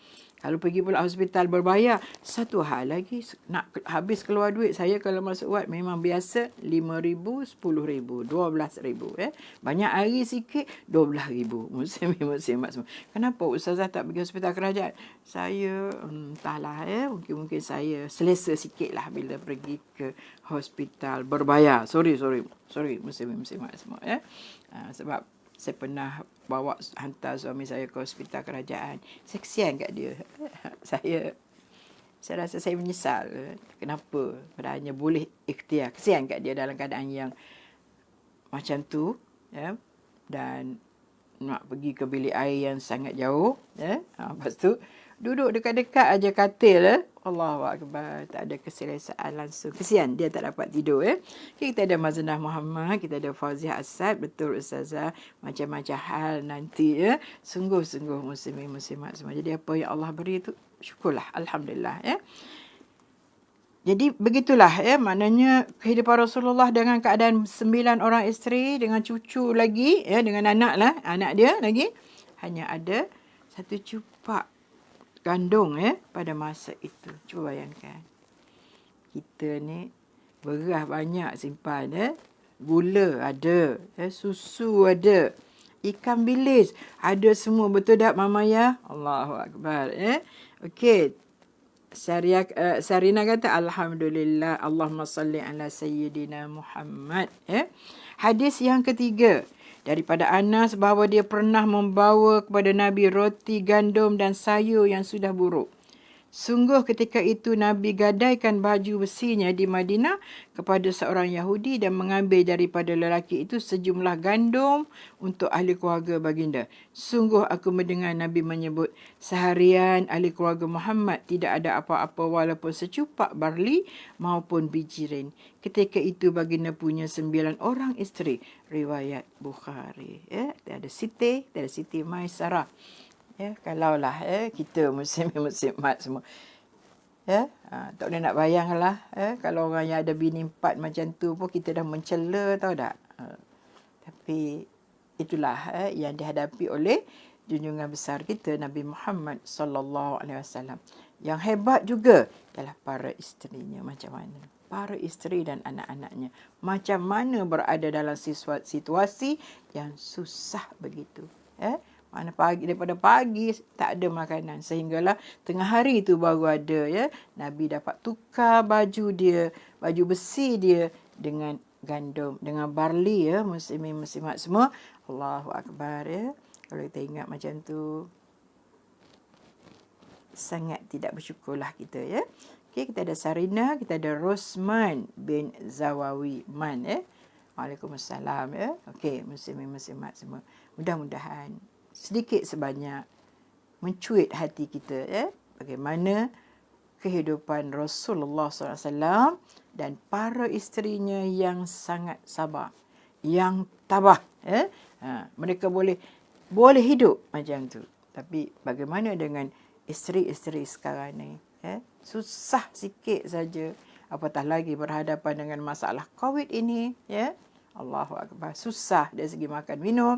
Kalau pergi pula hospital berbayar, satu hal lagi. Nak habis keluar duit. Saya kalau masuk wad memang biasa RM5,000, RM10,000, RM12,000. Banyak hari sikit, RM12,000. Musim semua. Kenapa Ustazah tak pergi hospital kerajaan? Saya, entahlah mungkin saya selesa sikit lah bila pergi ke hospital berbayar. Sorry, musim semua sebab saya pernah hantar suami saya ke hospital kerajaan. Saya kesian kat dia. Saya rasa saya menyesal. Kenapa? Padahal boleh ikhtiar. Kesian kat dia dalam keadaan yang macam tu. Ya. Dan nak pergi ke bilik air yang sangat jauh. Ya. Lepas tu, duduk dekat-dekat aja katil. Allahu Akbar. Tak ada keselesaan langsung. Kesian dia tak dapat tidur. Kita ada Maznah Muhammad. Kita ada Fauziah Asad. Betul Ustazah. Macam-macam hal nanti. Sungguh-sungguh muslimin-muslimat semua. Jadi apa yang Allah beri itu, syukurlah. Alhamdulillah. Jadi begitulah. Maknanya kehidupan Rasulullah dengan keadaan 9 orang isteri. Dengan cucu lagi. Dengan anak dia lagi. Hanya ada satu cupak gandum pada masa itu. Cuba bayangkan. Kita ni beras banyak simpan. Gula ada. Susu ada. Ikan bilis ada semua. Betul tak Mama ya? Allahu Akbar. Okey. Sarina kata alhamdulillah. Allahumma salli ala sayyidina Muhammad. Hadis yang ketiga. Daripada Anas bahawa dia pernah membawa kepada Nabi roti gandum dan sayur yang sudah buruk. Sungguh ketika itu Nabi gadaikan baju besinya di Madinah kepada seorang Yahudi dan mengambil daripada lelaki itu sejumlah gandum untuk ahli keluarga baginda. Sungguh aku mendengar Nabi menyebut seharian ahli keluarga Muhammad tidak ada apa-apa walaupun secupak barli maupun bijirin. Ketika itu baginda punya 9 orang isteri. Riwayat Bukhari. Ada Siti Maisarah. Kalaulah kita muslimat semua. Tak boleh nak bayanglah. Kalau orang yang ada bini 4 macam tu pun kita dah mencela, tahu tak? Tapi itulah yang dihadapi oleh junjungan besar kita Nabi Muhammad sallallahu alaihi wasallam. Yang hebat juga ialah para isterinya macam mana. Para isteri dan anak-anaknya macam mana berada dalam situasi yang susah begitu. Mana daripada pagi tak ada makanan sehinggalah tengah hari tu baru ada Nabi dapat tukar baju besi dia dengan gandum, dengan barley muslimin muslimat semua. Allahu Akbar Kalau kita ingat macam tu sangat tidak bersyukurlah kita Okey, kita ada Sarina, kita ada Rosman bin Zawawi Man Waalaikumsalam Okey, muslimin muslimat semua. Mudah-mudahan sedikit sebanyak mencuit hati kita bagaimana kehidupan Rasulullah SAW dan para isterinya yang sangat sabar, yang tabah. Mereka boleh hidup macam tu. Tapi bagaimana dengan isteri-isteri sekarang ni? Susah sikit saja. Apatah lagi berhadapan dengan masalah COVID ini. Allahu Akbar. Susah dari segi makan minum.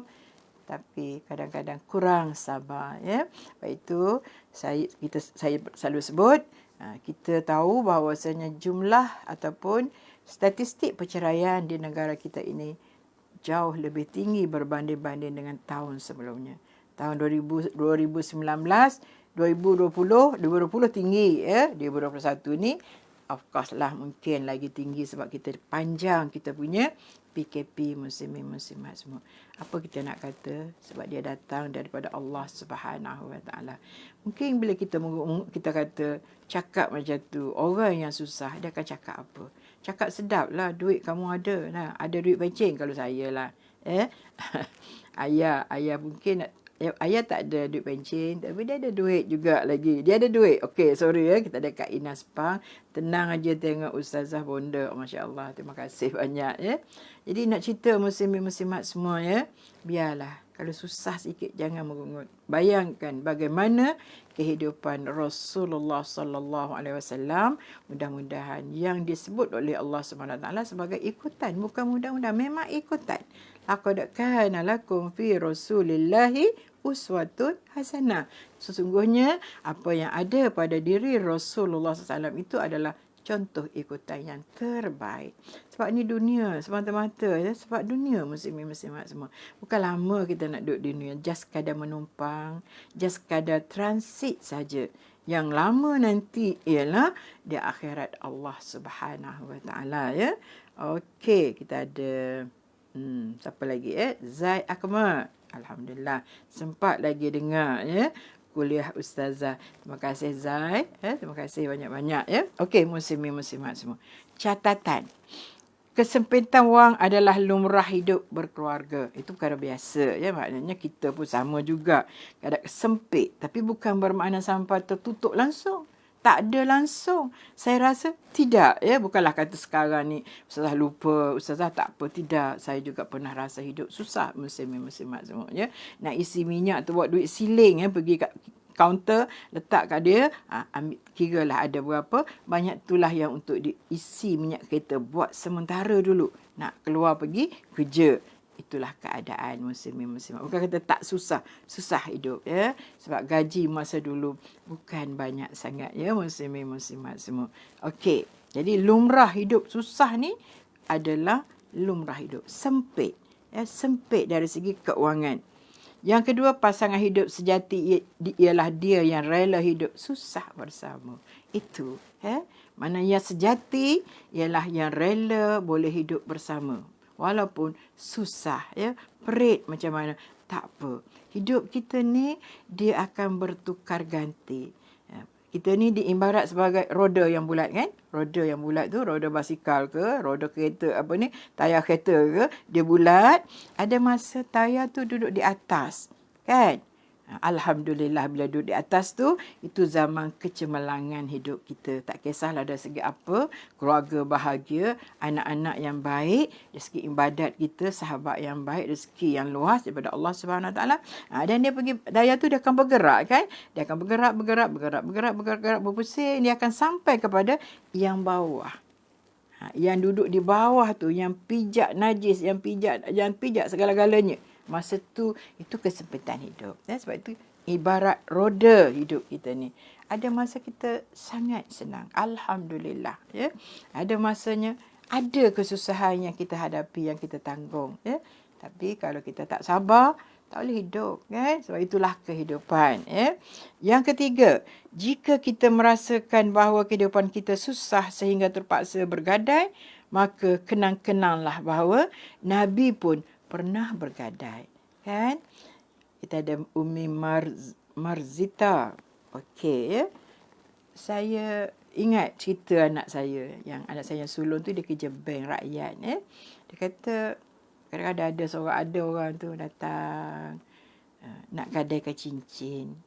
Tapi kadang-kadang kurang sabar. Sebab itu saya selalu sebut, kita tahu bahawasanya jumlah ataupun statistik perceraian di negara kita ini jauh lebih tinggi berbanding-banding dengan tahun sebelumnya. Tahun 2019, 2020 tinggi 2021 ni of course lah mungkin lagi tinggi sebab kita panjang kita punya PKP muslimin muslimat semua. Apa kita nak kata? Sebab dia datang daripada Allah Subhanahu Wa Taala. Mungkin bila kita kata cakap macam tu, orang yang susah dia akan cakap apa? Cakap sedap lah, duit kamu ada. Ada duit pencen kalau saya lah. Eh? Ayah mungkin ayah tak ada duit pencen, tapi dia ada duit juga lagi. Dia ada duit. Okey, sorry ya, kita ada Kak Inas Pang. Tenang aja tengok Ustazah Bonda. Oh, Masya-Allah. Terima kasih banyak ya. Jadi nak cerita muslimin-muslimat semua ya. Biarlah kalau susah sikit jangan merungut. Bayangkan bagaimana kehidupan Rasulullah sallallahu alaihi wasallam. Mudah-mudahan yang disebut oleh Allah Subhanahu taala sebagai ikutan, bukan mudah-mudahan, memang ikutan. Laqad kana lakum fi Rasulillahi uswatun hasanah. Sesungguhnya apa yang ada pada diri Rasulullah SAW itu adalah contoh ikutan yang terbaik. Sebab ni dunia semata-mata ya, sebab dunia muslimin muslimat semua. Bukan lama kita nak duduk di dunia, just sekadar menumpang, just sekadar transit saja. Yang lama nanti ialah di akhirat Allah Subhanahu Wa Taala ya. Okey, kita ada siapa lagi Zaid Akmal. Alhamdulillah sempat lagi dengar ya kuliah ustazah. Terima kasih Zaid terima kasih banyak-banyak ya. Okey, muslimin muslimat semua. Catatan. Kesempitan wang adalah lumrah hidup berkeluarga. Itu perkara biasa ya, maknanya kita pun sama juga. Kadang sempit tapi bukan bermakna sampai tertutup langsung. Tak ada langsung. Saya rasa tidak ya, bukanlah kata sekarang ni ustazah lupa, ustazah tak apa, tidak. Saya juga pernah rasa hidup susah muslimin-muslimat semua ya. Nak isi minyak tu buat duit siling ya, pergi kat kaunter letak kat dia, ambil kiralah ada berapa, banyak itulah yang untuk diisi minyak kereta buat sementara dulu. Nak keluar pergi kerja. Itulah keadaan muslimin muslimat. Bukan kata tak susah, susah hidup ya. Sebab gaji masa dulu bukan banyak sangat ya muslimin muslimat semua. Okey. Jadi lumrah hidup susah ni adalah lumrah hidup sempit. Ya, sempit dari segi keuangan. Yang kedua, pasangan hidup sejati ialah dia yang rela hidup susah bersama. Itu mana yang sejati ialah yang rela boleh hidup bersama. Walaupun susah ya, perit macam mana, tak apa. Hidup kita ni dia akan bertukar ganti. Ya. Kita ni diibarat sebagai roda yang bulat kan? Roda yang bulat tu roda basikal ke, roda kereta apa ni, tayar kereta ke, dia bulat. Ada masa tayar tu duduk di atas, kan? Alhamdulillah bila duduk di atas tu, itu zaman kecemerlangan hidup kita. Tak kisahlah dari segi apa, keluarga bahagia, anak-anak yang baik, dari segi ibadat kita, sahabat yang baik, rezeki yang luas daripada Allah Subhanahu Wa Taala. Dan dia pergi, daya tu dia akan bergerak kan? Dia akan bergerak, berpusing, dia akan sampai kepada yang bawah. Yang duduk di bawah tu, yang pijak najis, yang pijak segala-galanya. Masa tu, itu kesempitan hidup. Sebab itu, ibarat roda hidup kita ni. Ada masa kita sangat senang. Alhamdulillah. Ya. Ada masanya, ada kesusahan yang kita hadapi, yang kita tanggung. Ya. Tapi kalau kita tak sabar, tak boleh hidup. Kan? Sebab itulah kehidupan. Ya. Yang ketiga, jika kita merasakan bahawa kehidupan kita susah sehingga terpaksa bergadai, maka kenang-kenanglah bahawa Nabi pun pernah bergadai, kan? Kita ada Umi Marzita. Okey ya. Saya ingat cerita anak saya, yang anak saya yang sulung tu dia kerja bank rakyat ya. Dia kata kadang-kadang ada orang tu datang nak gadaikan cincin.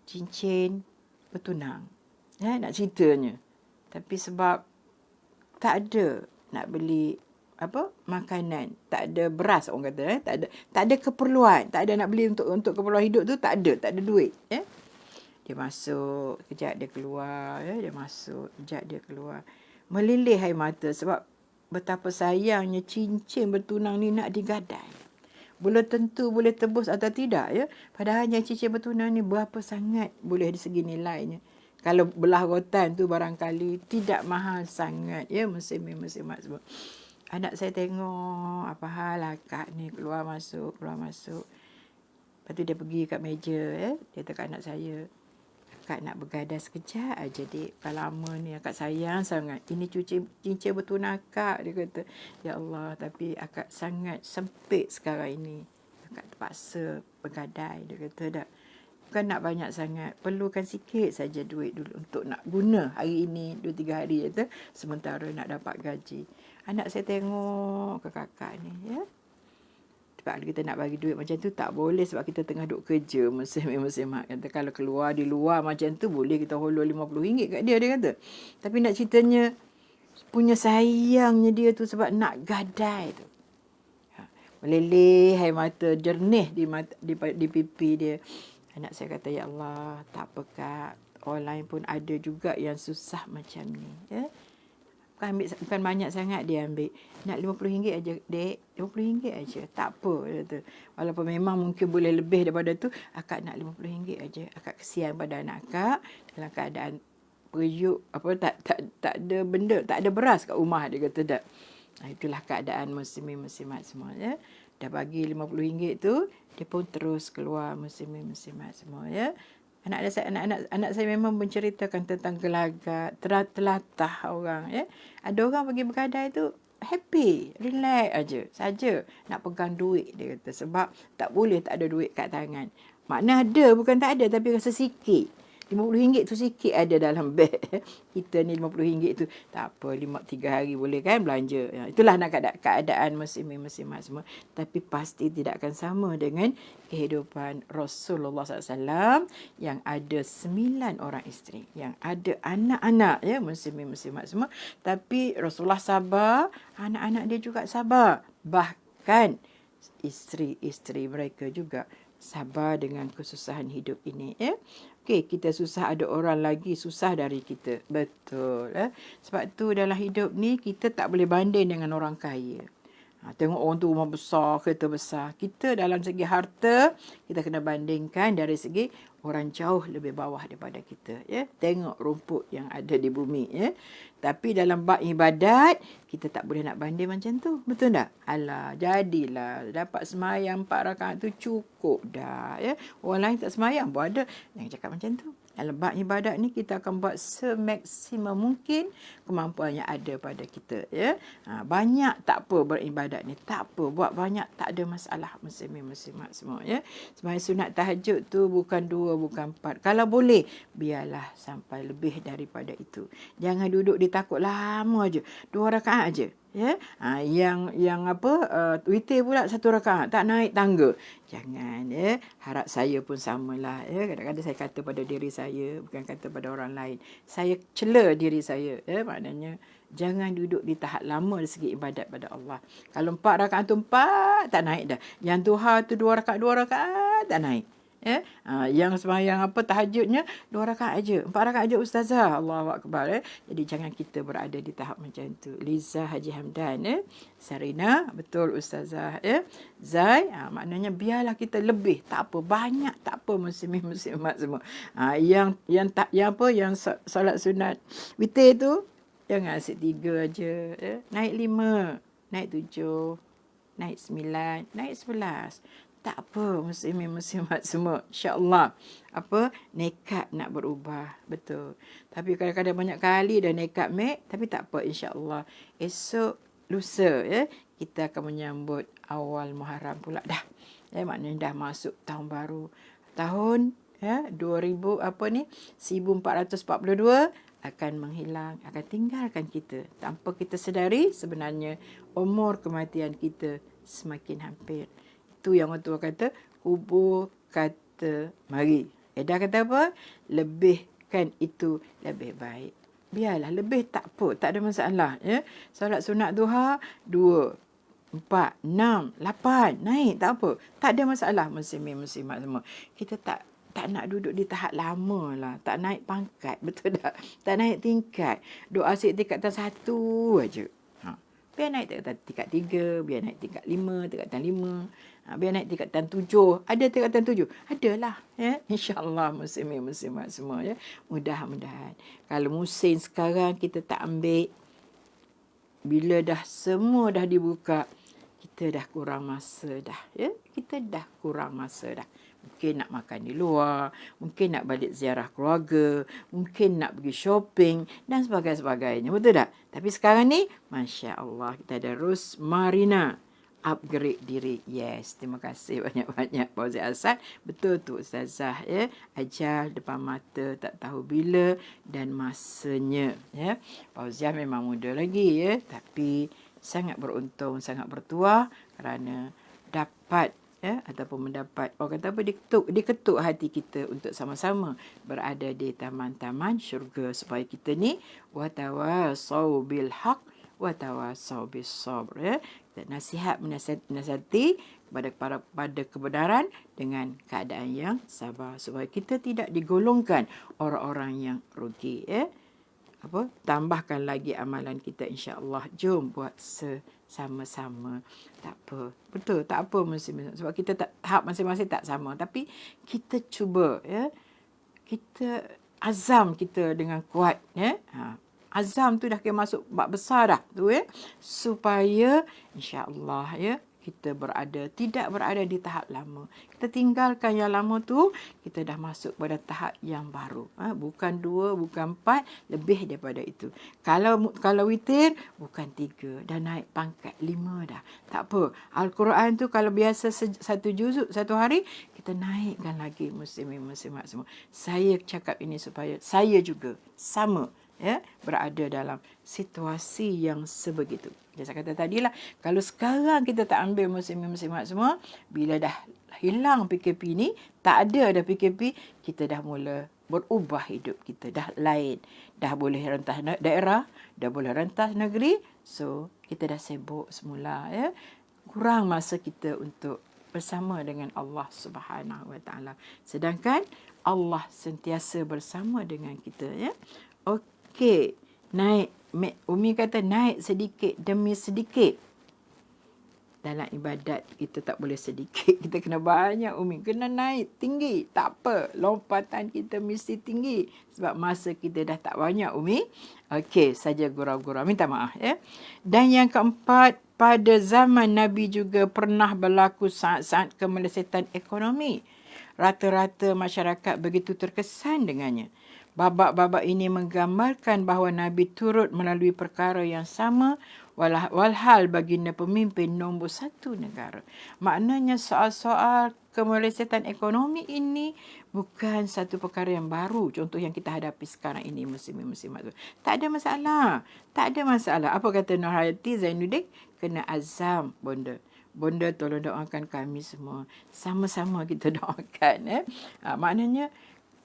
Cincin bertunang. Ya, nak ceritanya. Tapi sebab tak ada nak beli makanan, tak ada beras orang kata, tak ada keperluan, tak ada nak beli untuk keperluan hidup tu, tak ada duit dia masuk kejap dia keluar dia masuk kejap dia keluar, melilih air mata sebab betapa sayangnya cincin bertunang ni nak digadai. Belum tentu boleh tebus atau tidak ya, padahal yang cincin bertunang ni berapa sangat boleh dari segi nilainya. Kalau belah rotan tu barangkali tidak mahal sangat ya, muslimin-muslimat semua. Anak saya tengok apa hal akak ni keluar masuk. Lepas tu dia pergi kat meja dia kata kat anak saya, akak nak bergadai sekejap aja dik, kalau lama ni akak sayang sangat. Ini cincin bertunang akak, dia kata. Ya Allah, tapi akak sangat sempit sekarang ini. Akak terpaksa bergadai, dia kata dah. Bukan nak banyak sangat, perlukan sikit saja duit dulu untuk nak guna hari ini 2-3 hari kata, sementara nak dapat gaji. Anak saya tengok ke kakak ni ya. Sebab kita nak bagi duit macam tu tak boleh sebab kita tengah duk kerja muslimat kata. Kalau keluar di luar macam tu boleh kita hollow RM50 kat dia kata. Tapi nak ceritanya punya sayangnya dia tu sebab nak gadai tu. Meleleh air mata jernih di pipi dia. Anak saya kata, ya Allah, tak apa Kak. Orang lain pun ada juga yang susah macam ni. Ya? Bukan banyak sangat dia ambil. Nak RM50 aja, dek. RM50 aja. Tak apa. Dia kata. Walaupun memang mungkin boleh lebih daripada tu. Akak nak RM50 aja. Akak kesian pada anak akak. Dalam keadaan periuk. Tak ada benda. Tak ada beras kat rumah. Dia kata tak. Itulah keadaan muslimin-muslimat semua. Ya. Dah bagi RM50 tu, dia pun terus keluar muslimin-muslimat semua. Ya. Anak saya memang menceritakan tentang gelagat, telatah orang. Ya. Ada orang pergi bergadai tu happy, relax aja, saja nak pegang duit dia kata. Sebab tak boleh tak ada duit kat tangan. Makna ada, bukan tak ada, tapi rasa sikit. RM50 tu sikit ada dalam beg. Kita ni RM50 tu tak apa, 3 hari boleh kan belanja. Ya, itulah nak keadaan muslimin-muslimat semua. Tapi pasti tidak akan sama dengan kehidupan Rasulullah SAW yang ada 9 orang isteri. Yang ada anak-anak, ya, muslimin-muslimat semua. Tapi Rasulullah sabar, anak-anak dia juga sabar. Bahkan isteri-isteri mereka juga sabar dengan kesusahan hidup ini. Ya. Okey, kita susah, ada orang lagi susah dari kita. Betul. Sebab tu dalam hidup ni kita tak boleh banding dengan orang kaya. Tengok orang tu rumah besar, kereta besar. Kita dalam segi harta, kita kena bandingkan dari segi orang jauh lebih bawah daripada kita. Ya? Tengok rumput yang ada di bumi. Ya? Tapi dalam bab ibadat, kita tak boleh nak banding macam tu. Betul tak? Alah, jadilah. Dapat semayang 4 rakaat tu cukup dah. Ya? Orang lain tak semayang pun ada. Jangan cakap macam tu. Dalam bab ibadat ni kita akan buat semaksimum mungkin kemampuan yang ada pada kita. Ya? Banyak tak apa beribadat ni. Tak apa. Buat banyak tak ada masalah muslimin-muslimat semua. Ya? Sembahyang sunat tahajud tu bukan 2, bukan 4. Kalau boleh, biarlah sampai lebih daripada itu. Jangan duduk ditakut lama aja. 2 rakaat aja. Ya, yang witir pula 1 rakaat, tak naik tangga. Jangan, ya. Harap saya pun samalah, ya. Kadang-kadang saya kata pada diri saya, bukan kata pada orang lain. Saya cela diri saya, ya. Maknanya jangan duduk di tahap lama dari segi ibadat pada Allah. Kalau 4 rakaat tu 4 tak naik dah. Yang duha tu 2 rakaat tak naik. Ya? Yang sembahyang tahajudnya 2 rakaat aja, 4 rakaat aja ustazah. Allahu akbar. Jadi jangan kita berada di tahap macam tu. Liza Haji Hamdan, Sarina, betul ustazah. Zai, maknanya biarlah kita lebih, tak apa, banyak tak apa, muslimin-muslimat semua. Yang solat sunat witir tu jangan asyik 3 aja. Naik 5, naik 7, naik 9, naik 11. Tak apa, muslimin-muslimat semua. InsyaAllah. Nekat nak berubah. Betul. Tapi kadang-kadang banyak kali dah nekat, tapi tak apa, insyaAllah. Esok, lusa, kita akan menyambut awal Muharram pula dah. Maknanya dah masuk tahun baru. Tahun 1442 akan menghilang, akan tinggalkan kita. Tanpa kita sedari, sebenarnya umur kematian kita semakin hampir. Itu yang orang tua kata, kubur kata mari. Dah kata apa? Lebihkan itu lebih baik. Biarlah, lebih tak apa, tak ada masalah. Ya? Solat sunat duha, 2, 4, 6, 8, naik, tak apa. Tak ada masalah, muslimin-muslimat semua. Kita tak nak duduk di tahap lama lah. Tak naik pangkat, betul tak? Tak naik tingkat. Doa asyik tingkatan 1 aja. Biar naik tingkat 3, biar naik tingkat 5, tingkatan 5. Biar naik tingkatan 7. Ada tingkatan 7? Adalah. Ya? InsyaAllah muslimin-muslimat semua. Ya? Mudah-mudahan. Kalau musim sekarang kita tak ambil, bila dah semua dah dibuka, kita dah kurang masa dah. Ya? Kita dah kurang masa dah. Mungkin nak makan di luar, mungkin nak balik ziarah keluarga, mungkin nak pergi shopping dan sebagainya. Betul tak? Tapi sekarang ni, Masya Allah, kita ada Rosmarina. Upgrade diri. Yes, terima kasih banyak-banyak Fauzi Asad. Betul tu ustazah. Ya? Ajal depan mata, tak tahu bila dan masanya. Ya? Fauziah memang muda lagi, ya, tapi sangat beruntung, sangat bertuah kerana dapat ataupun mendapat, orang kata apa, diketuk hati kita untuk sama-sama berada di taman-taman syurga, supaya kita ni watawasau bil haq watawasau bis sabr. Nasihat menasihati pada kebenaran dengan keadaan yang sabar, supaya kita tidak digolongkan orang-orang yang rugi. Tambahkan lagi amalan kita, insya-Allah. Jom buat sama-sama. Tak apa. Betul, tak apa masing-masing. Sebab kita tahap masing-masing tak sama, tapi kita cuba, kita azam kita dengan kuat, azam tu dah kira masuk bab besar dah tu, supaya insya-Allah kita tidak berada di tahap lama. Kita tinggalkan yang lama tu, kita dah masuk pada tahap yang baru. Bukan 2, bukan 4, lebih daripada itu. Kalau witir, bukan 3, dah naik pangkat 5 dah. Tak apa. Al-Quran tu kalau biasa satu juzuk satu hari, kita naikkan lagi muslimin-muslimat semua. Saya cakap ini supaya saya juga sama, berada dalam situasi yang sebegitu. Saya kata tadilah, kalau sekarang kita tak ambil muslimin-muslimat semua, bila dah hilang PKP ni, tak ada dah PKP, kita dah mula berubah hidup kita, dah lain. Dah boleh rentas daerah, dah boleh rentas negeri, so kita dah sibuk semula, kurang masa kita untuk bersama dengan Allah Subhanahu Wa Taala. Sedangkan Allah sentiasa bersama dengan kita, Okey, naik. Umi kata naik sedikit demi sedikit. Dalam ibadat kita tak boleh sedikit. Kita kena banyak, Umi. Kena naik tinggi. Tak apa. Lompatan kita mesti tinggi. Sebab masa kita dah tak banyak, Umi. Okey, saja gurau-gurau. Minta maaf, Dan yang keempat, pada zaman Nabi juga pernah berlaku saat-saat kemelesetan ekonomi. Rata-rata masyarakat begitu terkesan dengannya. Babak-babak ini menggambarkan bahawa Nabi turut melalui perkara yang sama walhal baginda pemimpin nombor 1 negara. Maknanya soal-soal kemelesetan ekonomi ini bukan satu perkara yang baru. Contoh yang kita hadapi sekarang ini, muslimin-muslimat tu. Tak ada masalah. Tak ada masalah. Apa kata Nurhayati Zainuddin? Kena azam, bonda. Bonda tolong doakan kami semua. Sama-sama kita doakan. Maknanya,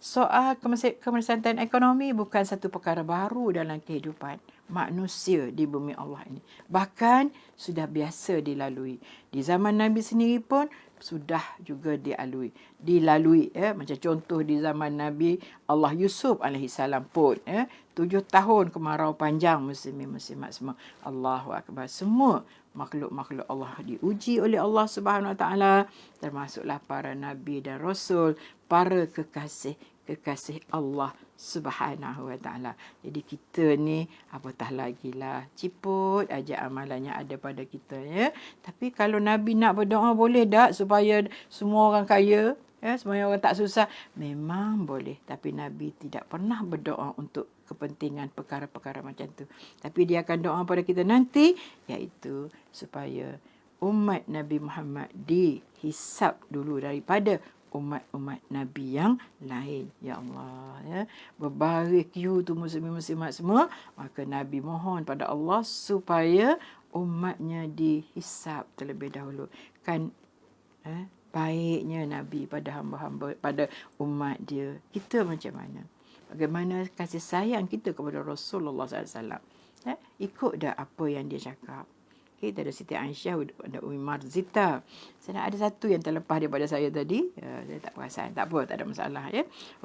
soal kemelesetan ekonomi bukan satu perkara baru dalam kehidupan manusia di bumi Allah ini. Bahkan sudah biasa dilalui. Di zaman Nabi sendiri pun sudah juga dilalui. Macam contoh di zaman Nabi Allah Yusuf AS pun. 7 tahun kemarau panjang, muslimin-muslimat semua. Allahu Akbar. Semua makhluk-makhluk Allah diuji oleh Allah Subhanahu Wa Taala, termasuklah para Nabi dan Rasul, para kekasih Allah Subhanahu Wa Taala. Jadi kita ni apatah lagilah ciput aja amalannya ada pada kita, Tapi kalau Nabi nak berdoa, boleh tak supaya semua orang kaya, semua orang tak susah? Memang boleh, tapi Nabi tidak pernah berdoa untuk kepentingan perkara-perkara macam tu. Tapi dia akan doa pada kita nanti, iaitu supaya umat Nabi Muhammad dihisap dulu daripada umat-umat Nabi yang lain. Ya Allah, berbaris you tu muslim-muslimat semua, maka Nabi mohon pada Allah supaya umatnya dihisap terlebih dahulu. Kan baiknya Nabi pada hamba-hamba, pada umat dia. Kita macam mana? Bagaimana kasih sayang kita kepada Rasulullah SAW? Ikut dah apa yang dia cakap. Kita ada Siti Aisyah, ada Umi Marzita. Saya ada satu yang terlepas daripada saya tadi. Saya tak perasan. Tak apa, tak ada masalah.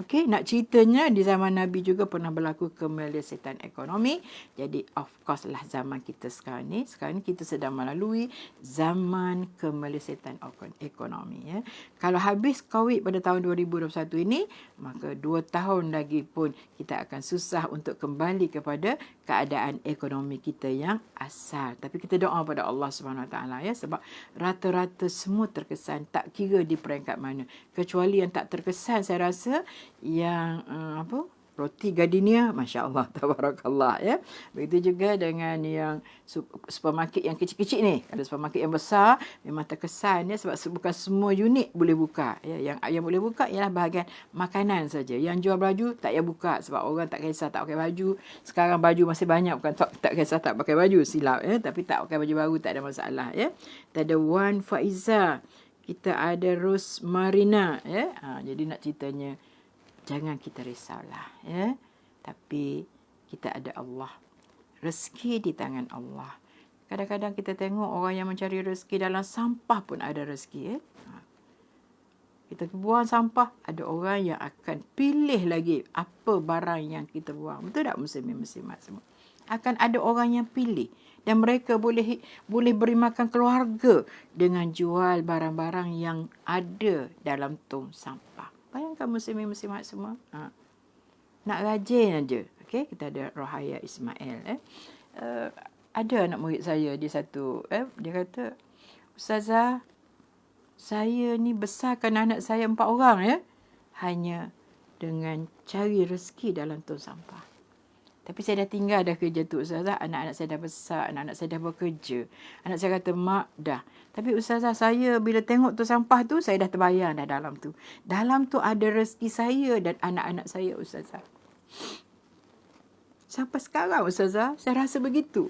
Okey, nak ceritanya di zaman Nabi juga pernah berlaku kemelesetan ekonomi. Jadi, of course lah zaman kita sekarang ni. Sekarang ni kita sedang melalui zaman kemelesetan ekonomi. Kalau habis COVID pada tahun 2021 ini, maka 2 tahun lagi pun kita akan susah untuk kembali kepada keadaan ekonomi kita yang asal. Tapi kita doa pada Allah Subhanahu Wa Taala, sebab rata-rata semua terkesan, tak kira di peringkat mana. Kecuali yang tak terkesan, saya rasa yang roti gardenia, masya-Allah, tabarakallah ya. Begitu juga dengan yang supermarket yang kecil-kecil ni. Ada supermarket yang besar memang terkesan ya, sebab bukan semua unit boleh buka ya. Yang boleh buka ialah bahagian makanan saja. Yang jual baju tak payah buka sebab orang tak kisah tak pakai baju. Sekarang baju masih banyak, bukan tak kisah tak pakai baju, silap ya, tapi tak pakai baju baru tak ada masalah ya. Kita ada Wan Faiza, kita ada Rosmarina ya. Jadi nak ceritanya, jangan kita risaulah ya. Tapi kita ada Allah. Rezeki di tangan Allah. Kadang-kadang kita tengok orang yang mencari rezeki dalam sampah pun ada rezeki ya. Kita buang sampah, ada orang yang akan pilih lagi apa barang yang kita buang. Betul tak muslimin-muslimat semua? Akan ada orang yang pilih, dan mereka boleh beri makan keluarga dengan jual barang-barang yang ada dalam tong sampah. Bayangkan muslimin-muslimat semua. Nak rajin aja. Okey, kita ada Rohaya Ismail ada anak murid saya, dia kata, "Ustazah, saya ni besarkan anak saya 4 orang ya, hanya dengan cari rezeki dalam tong sampah. Tapi saya dah tinggal dah kerja tu Ustazah, anak-anak saya dah besar, anak-anak saya dah bekerja." Anak saya kata, "Mak, dah. Tapi Ustazah, saya bila tengok tong sampah tu, saya dah terbayang dah dalam tu. Dalam tu ada rezeki saya dan anak-anak saya Ustazah." Sampai sekarang Ustazah, saya rasa begitu.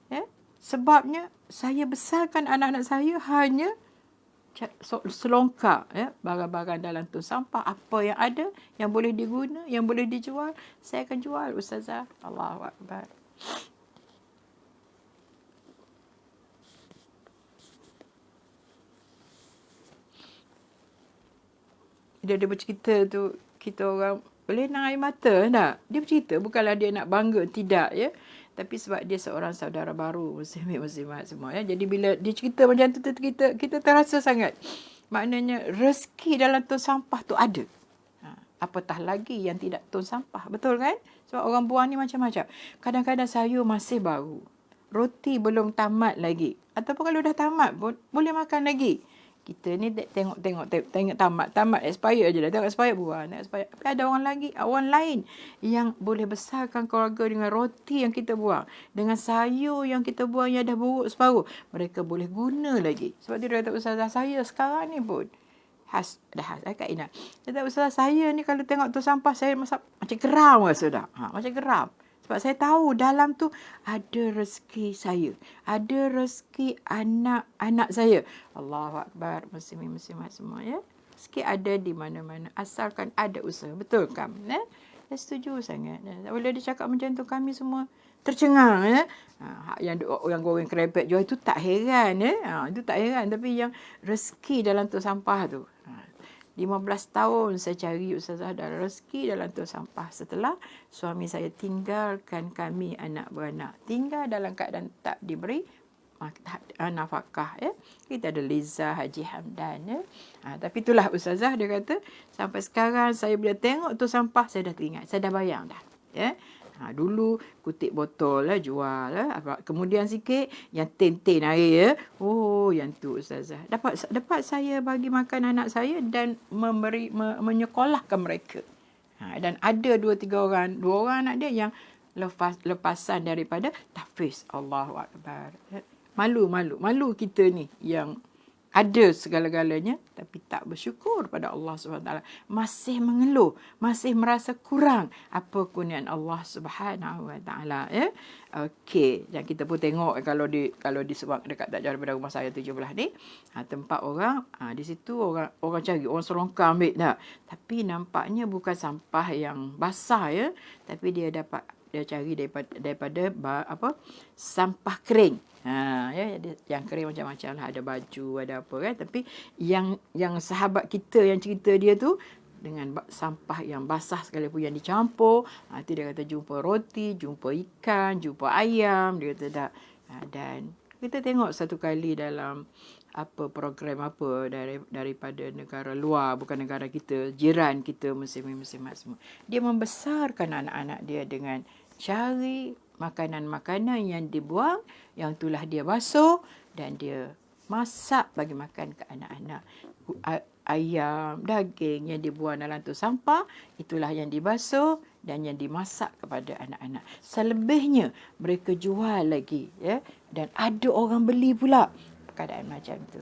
Ya? Sebabnya saya besarkan anak-anak saya hanya selongkar ya, barang-barang dalam tong sampah. Apa yang ada, yang boleh diguna, yang boleh dijual, saya akan jual Ustazah. Allahu Akbar. Dia bercerita tu, kita orang boleh nang air mata tak? Dia bercerita, bukanlah dia nak bangga, tidak ya. Tapi sebab dia seorang saudara baru, muslimat semua ya. Jadi bila dia cerita macam tu, kita terasa sangat. Maknanya rezeki dalam tong sampah tu ada. Apatah lagi yang tidak tong sampah. Betul kan? Sebab orang buang ni macam-macam. Kadang-kadang sayur masih baru. Roti belum tamat lagi. Ataupun kalau dah tamat pun, boleh makan lagi. Kita ni tengok tamat expire aje dah. Tengok expire buang, expire. Tapi ada orang lain yang boleh besarkan keluarga dengan roti yang kita buang, dengan sayur yang kita buang yang dah buruk separuh. Mereka boleh guna lagi. Sebab dia kata, "Ustazah, saya sekarang ni pun Kak Ina. Dia kata, "Ustazah, saya ni kalau tengok tu sampah, saya macam geram rasa dah. Macam geram. Sebab saya tahu dalam tu ada rezeki saya. Ada rezeki anak-anak saya." Allahu Akbar, muslimin-muslimat semua ya. Rezeki ada di mana-mana. Asalkan ada usaha. Betul kan? Saya setuju sangat. Bila dia cakap macam tu, kami semua tercengang ya. Yang goreng kerepek jual itu tak heran ya. Itu tak heran. Tapi yang rezeki dalam tu sampah tu. 15 tahun saya cari Ustazah dalam rezeki dalam tong sampah. Setelah suami saya tinggalkan kami anak beranak. Tinggal dalam keadaan tak diberi nafkah ya. Kita ada Liza, Haji Hamdan ya. Tapi itulah Ustazah, dia kata, sampai sekarang saya bila tengok tong sampah, saya dah teringat. Saya dah bayang dah. Ya. Dulu kutip botol lah, jual lah. Kemudian sikit yang tin-tin air ya. Oh, yang tu Ustazah. Dapat saya bagi makan anak saya dan menyekolahkan mereka. Dan ada 2-3 orang, 2 orang anak dia yang lepasan daripada tahfiz. Allahu Akbar. Malu kita ni yang ada segala-galanya tapi tak bersyukur pada Allah SWT. Masih mengeluh, masih merasa kurang apa kurniaan Allah SWT ya. Okey, dan kita pun tengok kalau di sebab dekat tak jauh daripada rumah saya 17 ni, tempat orang, di situ orang cari, orang selongkar ambil dah. Tapi nampaknya bukan sampah yang basah ya, tapi dia cari daripada sampah kering. Ya, yang kering macam-macam lah, ada baju, ada apa kan. Tapi yang sahabat kita yang cerita dia tu dengan sampah yang basah sekalipun yang dicampur. Nanti dia kata jumpa roti, jumpa ikan, jumpa ayam, dia kata tak. Dan kita tengok satu kali dalam program daripada negara luar, bukan negara kita, jiran kita, muslimin-muslimat semua. Dia membesarkan anak-anak dia dengan cari makanan-makanan yang dibuang, yang itulah dia basuh dan dia masak bagi makan ke anak-anak. ayam, daging yang dibuang dalam tu sampah, itulah yang dibasuh dan yang dimasak kepada anak-anak. Selebihnya mereka jual lagi, ya, dan ada orang beli pula. Keadaan macam tu.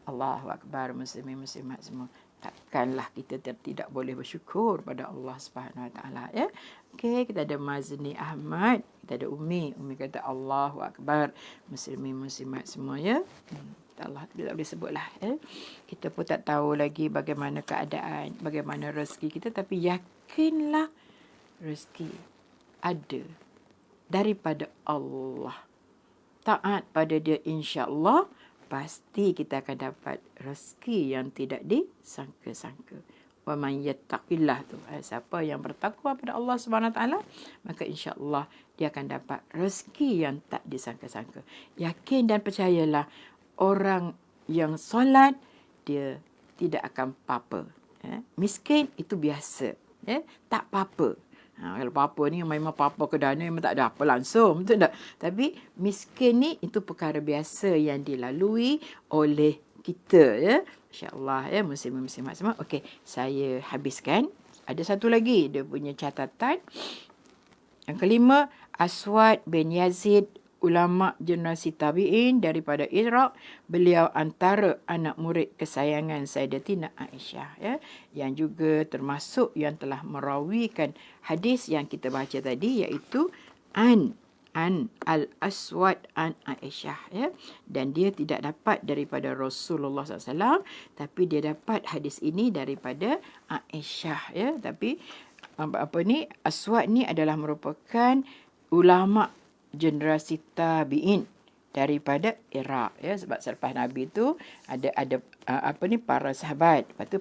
Allahu Akbar, muslimin muslimat semua. Takkanlah kita tidak boleh bersyukur pada Allah Subhanahu Wa Taala, ya. Okey, kita ada Mazni Ahmad, kita ada Umi. Umi kata Allahu Akbar, muslimin muslimat semua, ya. Allah tak boleh sebutlah, ya. Kita pun tak tahu lagi bagaimana keadaan, bagaimana rezeki kita, tapi yakinlah rezeki ada daripada Allah. Taat pada dia, insya-Allah pasti kita akan dapat rezeki yang tidak disangka-sangka. Wa man yattaqillah tu, siapa yang bertakwa pada Allah Subhanahu taala, maka insya-Allah dia akan dapat rezeki yang tak disangka-sangka. Yakin dan percayalah, orang yang solat dia tidak akan apa-apa. Miskin itu biasa, tak apa-apa. Kalau apa-apa ni memang apa-apa ke dana, memang tak ada apa langsung, betul tak? Tapi miskin ni itu perkara biasa yang dilalui oleh kita, ya. Masya-Allah, ya, muslim-muslimat semua. Okey, saya habiskan. Ada satu lagi dia punya catatan. Yang kelima, Aswad bin Yazid, ulama generasi tabi'in daripada Iraq. Beliau antara anak murid kesayangan Sayyidatina Aisyah, ya, yang juga termasuk yang telah merawikan hadis yang kita baca tadi, iaitu an al-Aswad an Aisyah, ya. Dan dia tidak dapat daripada Rasulullah SAW, tapi dia dapat hadis ini daripada Aisyah, ya. Tapi Aswad ni adalah merupakan ulama generasi tabi'in daripada Iraq, ya. Sebab selepas Nabi tu ada para sahabat, lepas tu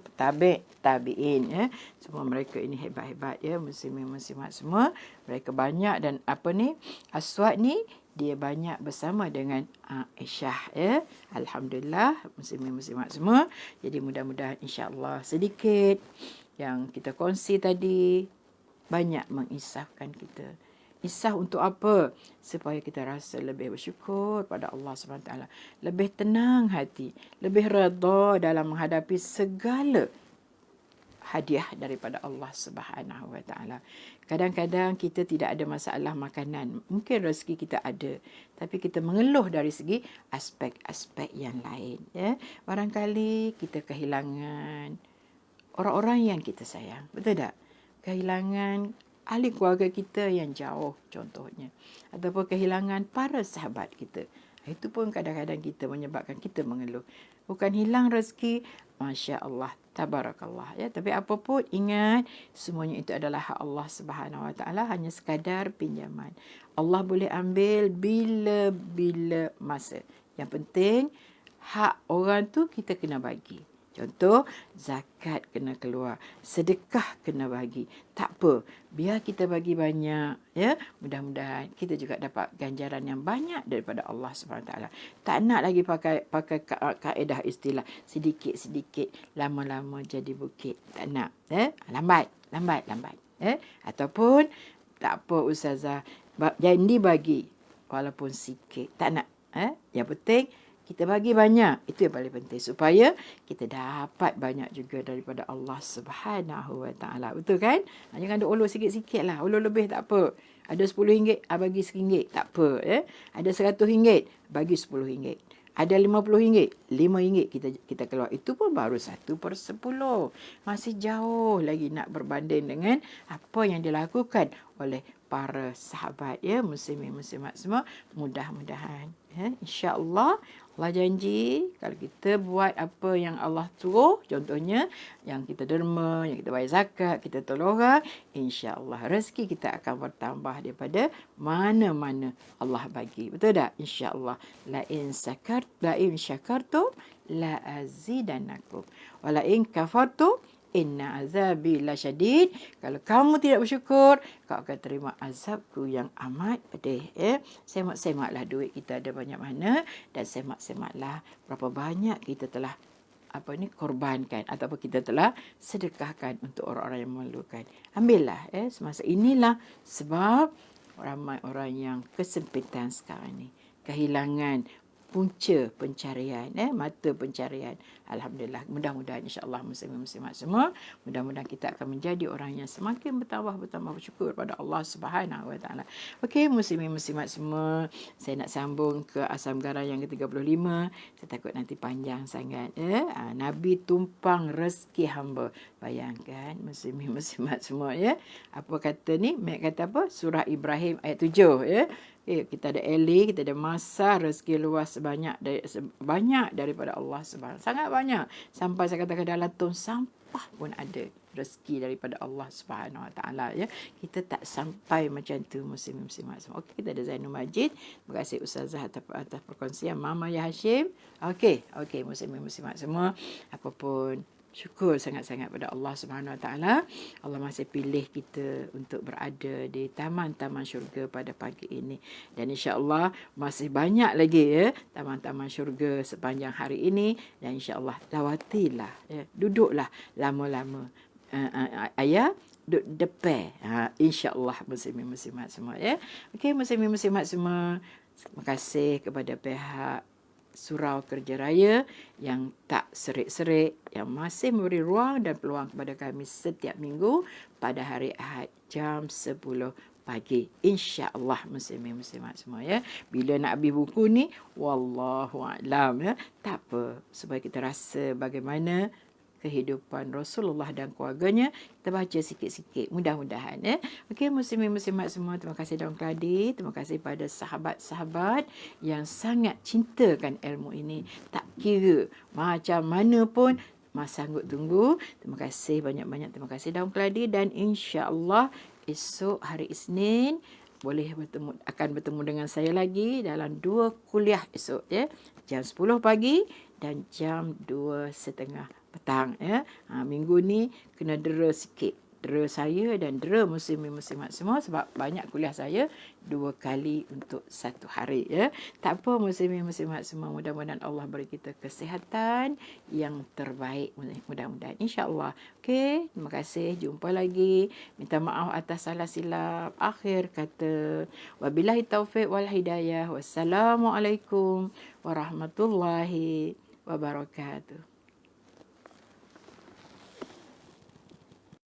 tabi'in, ya. Semua mereka ini hebat-hebat, ya, muslimin muslimat semua. Mereka banyak, dan Aswad ni dia banyak bersama dengan Aisyah, ya. Alhamdulillah, muslimin muslimat semua. Jadi mudah-mudahan insya-Allah sedikit yang kita kongsi tadi banyak mengisahkan kita. Isah untuk apa? Supaya kita rasa lebih bersyukur pada Allah SWT. Lebih tenang hati. Lebih redha dalam menghadapi segala hadiah daripada Allah SWT. Kadang-kadang kita tidak ada masalah makanan. Mungkin rezeki kita ada. Tapi kita mengeluh dari segi aspek-aspek yang lain, ya. Barangkali kita kehilangan orang-orang yang kita sayang. Betul tak? Kehilangan ahli keluarga kita yang jauh contohnya, ataupun kehilangan para sahabat kita. Itu pun kadang-kadang kita menyebabkan kita mengeluh. Bukan hilang rezeki, masya-Allah, tabarakallah, ya. Tapi apa pun ingat, semuanya itu adalah hak Allah Subhanahu Wa Taala, hanya sekadar pinjaman. Allah boleh ambil bila-bila masa. Yang penting hak orang tu kita kena bagi. Contoh, zakat kena keluar, sedekah kena bagi. Tak apa, biar kita bagi banyak, ya. Mudah-mudahan kita juga dapat ganjaran yang banyak daripada Allah SWT. Tak nak lagi pakai kaedah istilah sedikit-sedikit, lama-lama jadi bukit. Tak nak, lambat. Ataupun tak apa ustazah, janji bagi walaupun sikit. Tak nak, Yang penting kita bagi banyak. Itu yang paling penting. Supaya kita dapat banyak juga daripada Allah Subhanahu Wa Taala. Betul kan? Jangan ada ulur sikit-sikit lah. Ulur lebih tak apa. Ada RM10, bagi RM1. Tak apa. Ada RM100, bagi RM10. Ada RM50, RM5 kita keluar. Itu pun baru 1/10. Masih jauh lagi nak berbanding dengan apa yang dilakukan oleh para sahabat, ya, muslimin muslimat semua. Mudah-mudahan, ya, insya-Allah Allah janji kalau kita buat apa yang Allah suruh, contohnya yang kita derma, yang kita bayar zakat, kita tolong orang, insya-Allah rezeki kita akan bertambah daripada mana-mana Allah bagi. Betul tak? Insya-Allah. La in syakartum la azidannakum wa la in kafartum inna azabi lasyadid. Kalau kamu tidak bersyukur, kau akan terima azabku yang amat pedih. Semak-semaklah duit kita ada banyak mana, dan semak-semaklah berapa banyak kita telah korbankan ataupun kita telah sedekahkan untuk orang-orang yang memerlukan. Ambillah semasa inilah, sebab ramai orang yang kesempitan sekarang ni, kehilangan punca pencarian, mata pencarian. Alhamdulillah, mudah-mudahan insya-Allah muslimin-muslimat semua, mudah-mudahan kita akan menjadi orang yang semakin bertambah bersyukur pada Allah Subhanahu Wa Taala. Okey, muslimin-muslimat semua, saya nak sambung ke asam garam yang ke-35. Saya takut nanti panjang sangat. Nabi tumpang rezeki hamba. Bayangkan muslimin-muslimat semua, ya. Apa kata ni? Mek kata apa? Surah Ibrahim ayat 7, ya. Kita ada elik, kita ada masa, rezeki luas banyak daripada Allah Subhanahu. Sangat banyak. Sampai saya katakan dalam tong sampah pun ada rezeki daripada Allah Subhanahu Wa Taala, ya. Kita tak sampai macam tu muslimin-muslimat semua. Okey, kita ada Zainul Majid. Terima kasih Ustazah atas perkongsian. Mama Ya Hashim. Okey, muslimin-muslimat semua. Apapun, syukur sangat-sangat pada Allah Subhanahu Wa Taala. Allah masih pilih kita untuk berada di taman-taman syurga pada pagi ini. Dan insya-Allah masih banyak lagi, ya, taman-taman syurga sepanjang hari ini. Dan insya-Allah lawatilah, ya. Duduklah lama-lama. Ayah duduk depan. Insya-Allah muslimin-muslimat semua, ya. Okey, muslimin-muslimat semua. Terima kasih kepada pihak Surau Kerja Raya yang tak serik-serik, yang masih memberi ruang dan peluang kepada kami setiap minggu pada hari Ahad jam 10 pagi. InsyaAllah muslimin-muslimat semua, ya. Bila nak habis buku ni, wallahu a'lam, ya. Tak apa, supaya kita rasa bagaimana kehidupan Rasulullah dan keluarganya, kita baca sikit-sikit, mudah-mudahan, ya. Okey, muslimin-muslimat semua, terima kasih Daun Keladi, terima kasih pada sahabat-sahabat yang sangat cintakan ilmu ini. Tak kira macam mana pun, Mas sanggup tunggu. Terima kasih banyak-banyak, terima kasih Daun Keladi, dan insya-Allah esok hari Isnin akan bertemu dengan saya lagi dalam 2 kuliah esok, ya. Jam 10 pagi dan jam 2:30 petang, ya. Minggu ni kena dera sikit. Dera saya dan dera muslimin-muslimat semua sebab banyak kuliah saya 2 kali untuk 1 hari, ya. Tak apa muslimin-muslimat semua, mudah-mudahan Allah beri kita kesihatan yang terbaik, mudah-mudahan insya-Allah. Okey, terima kasih, jumpa lagi. Minta maaf atas salah silap. Akhir kata, wabillahi taufik wal hidayah. Wassalamualaikum warahmatullahi wabarakatuh.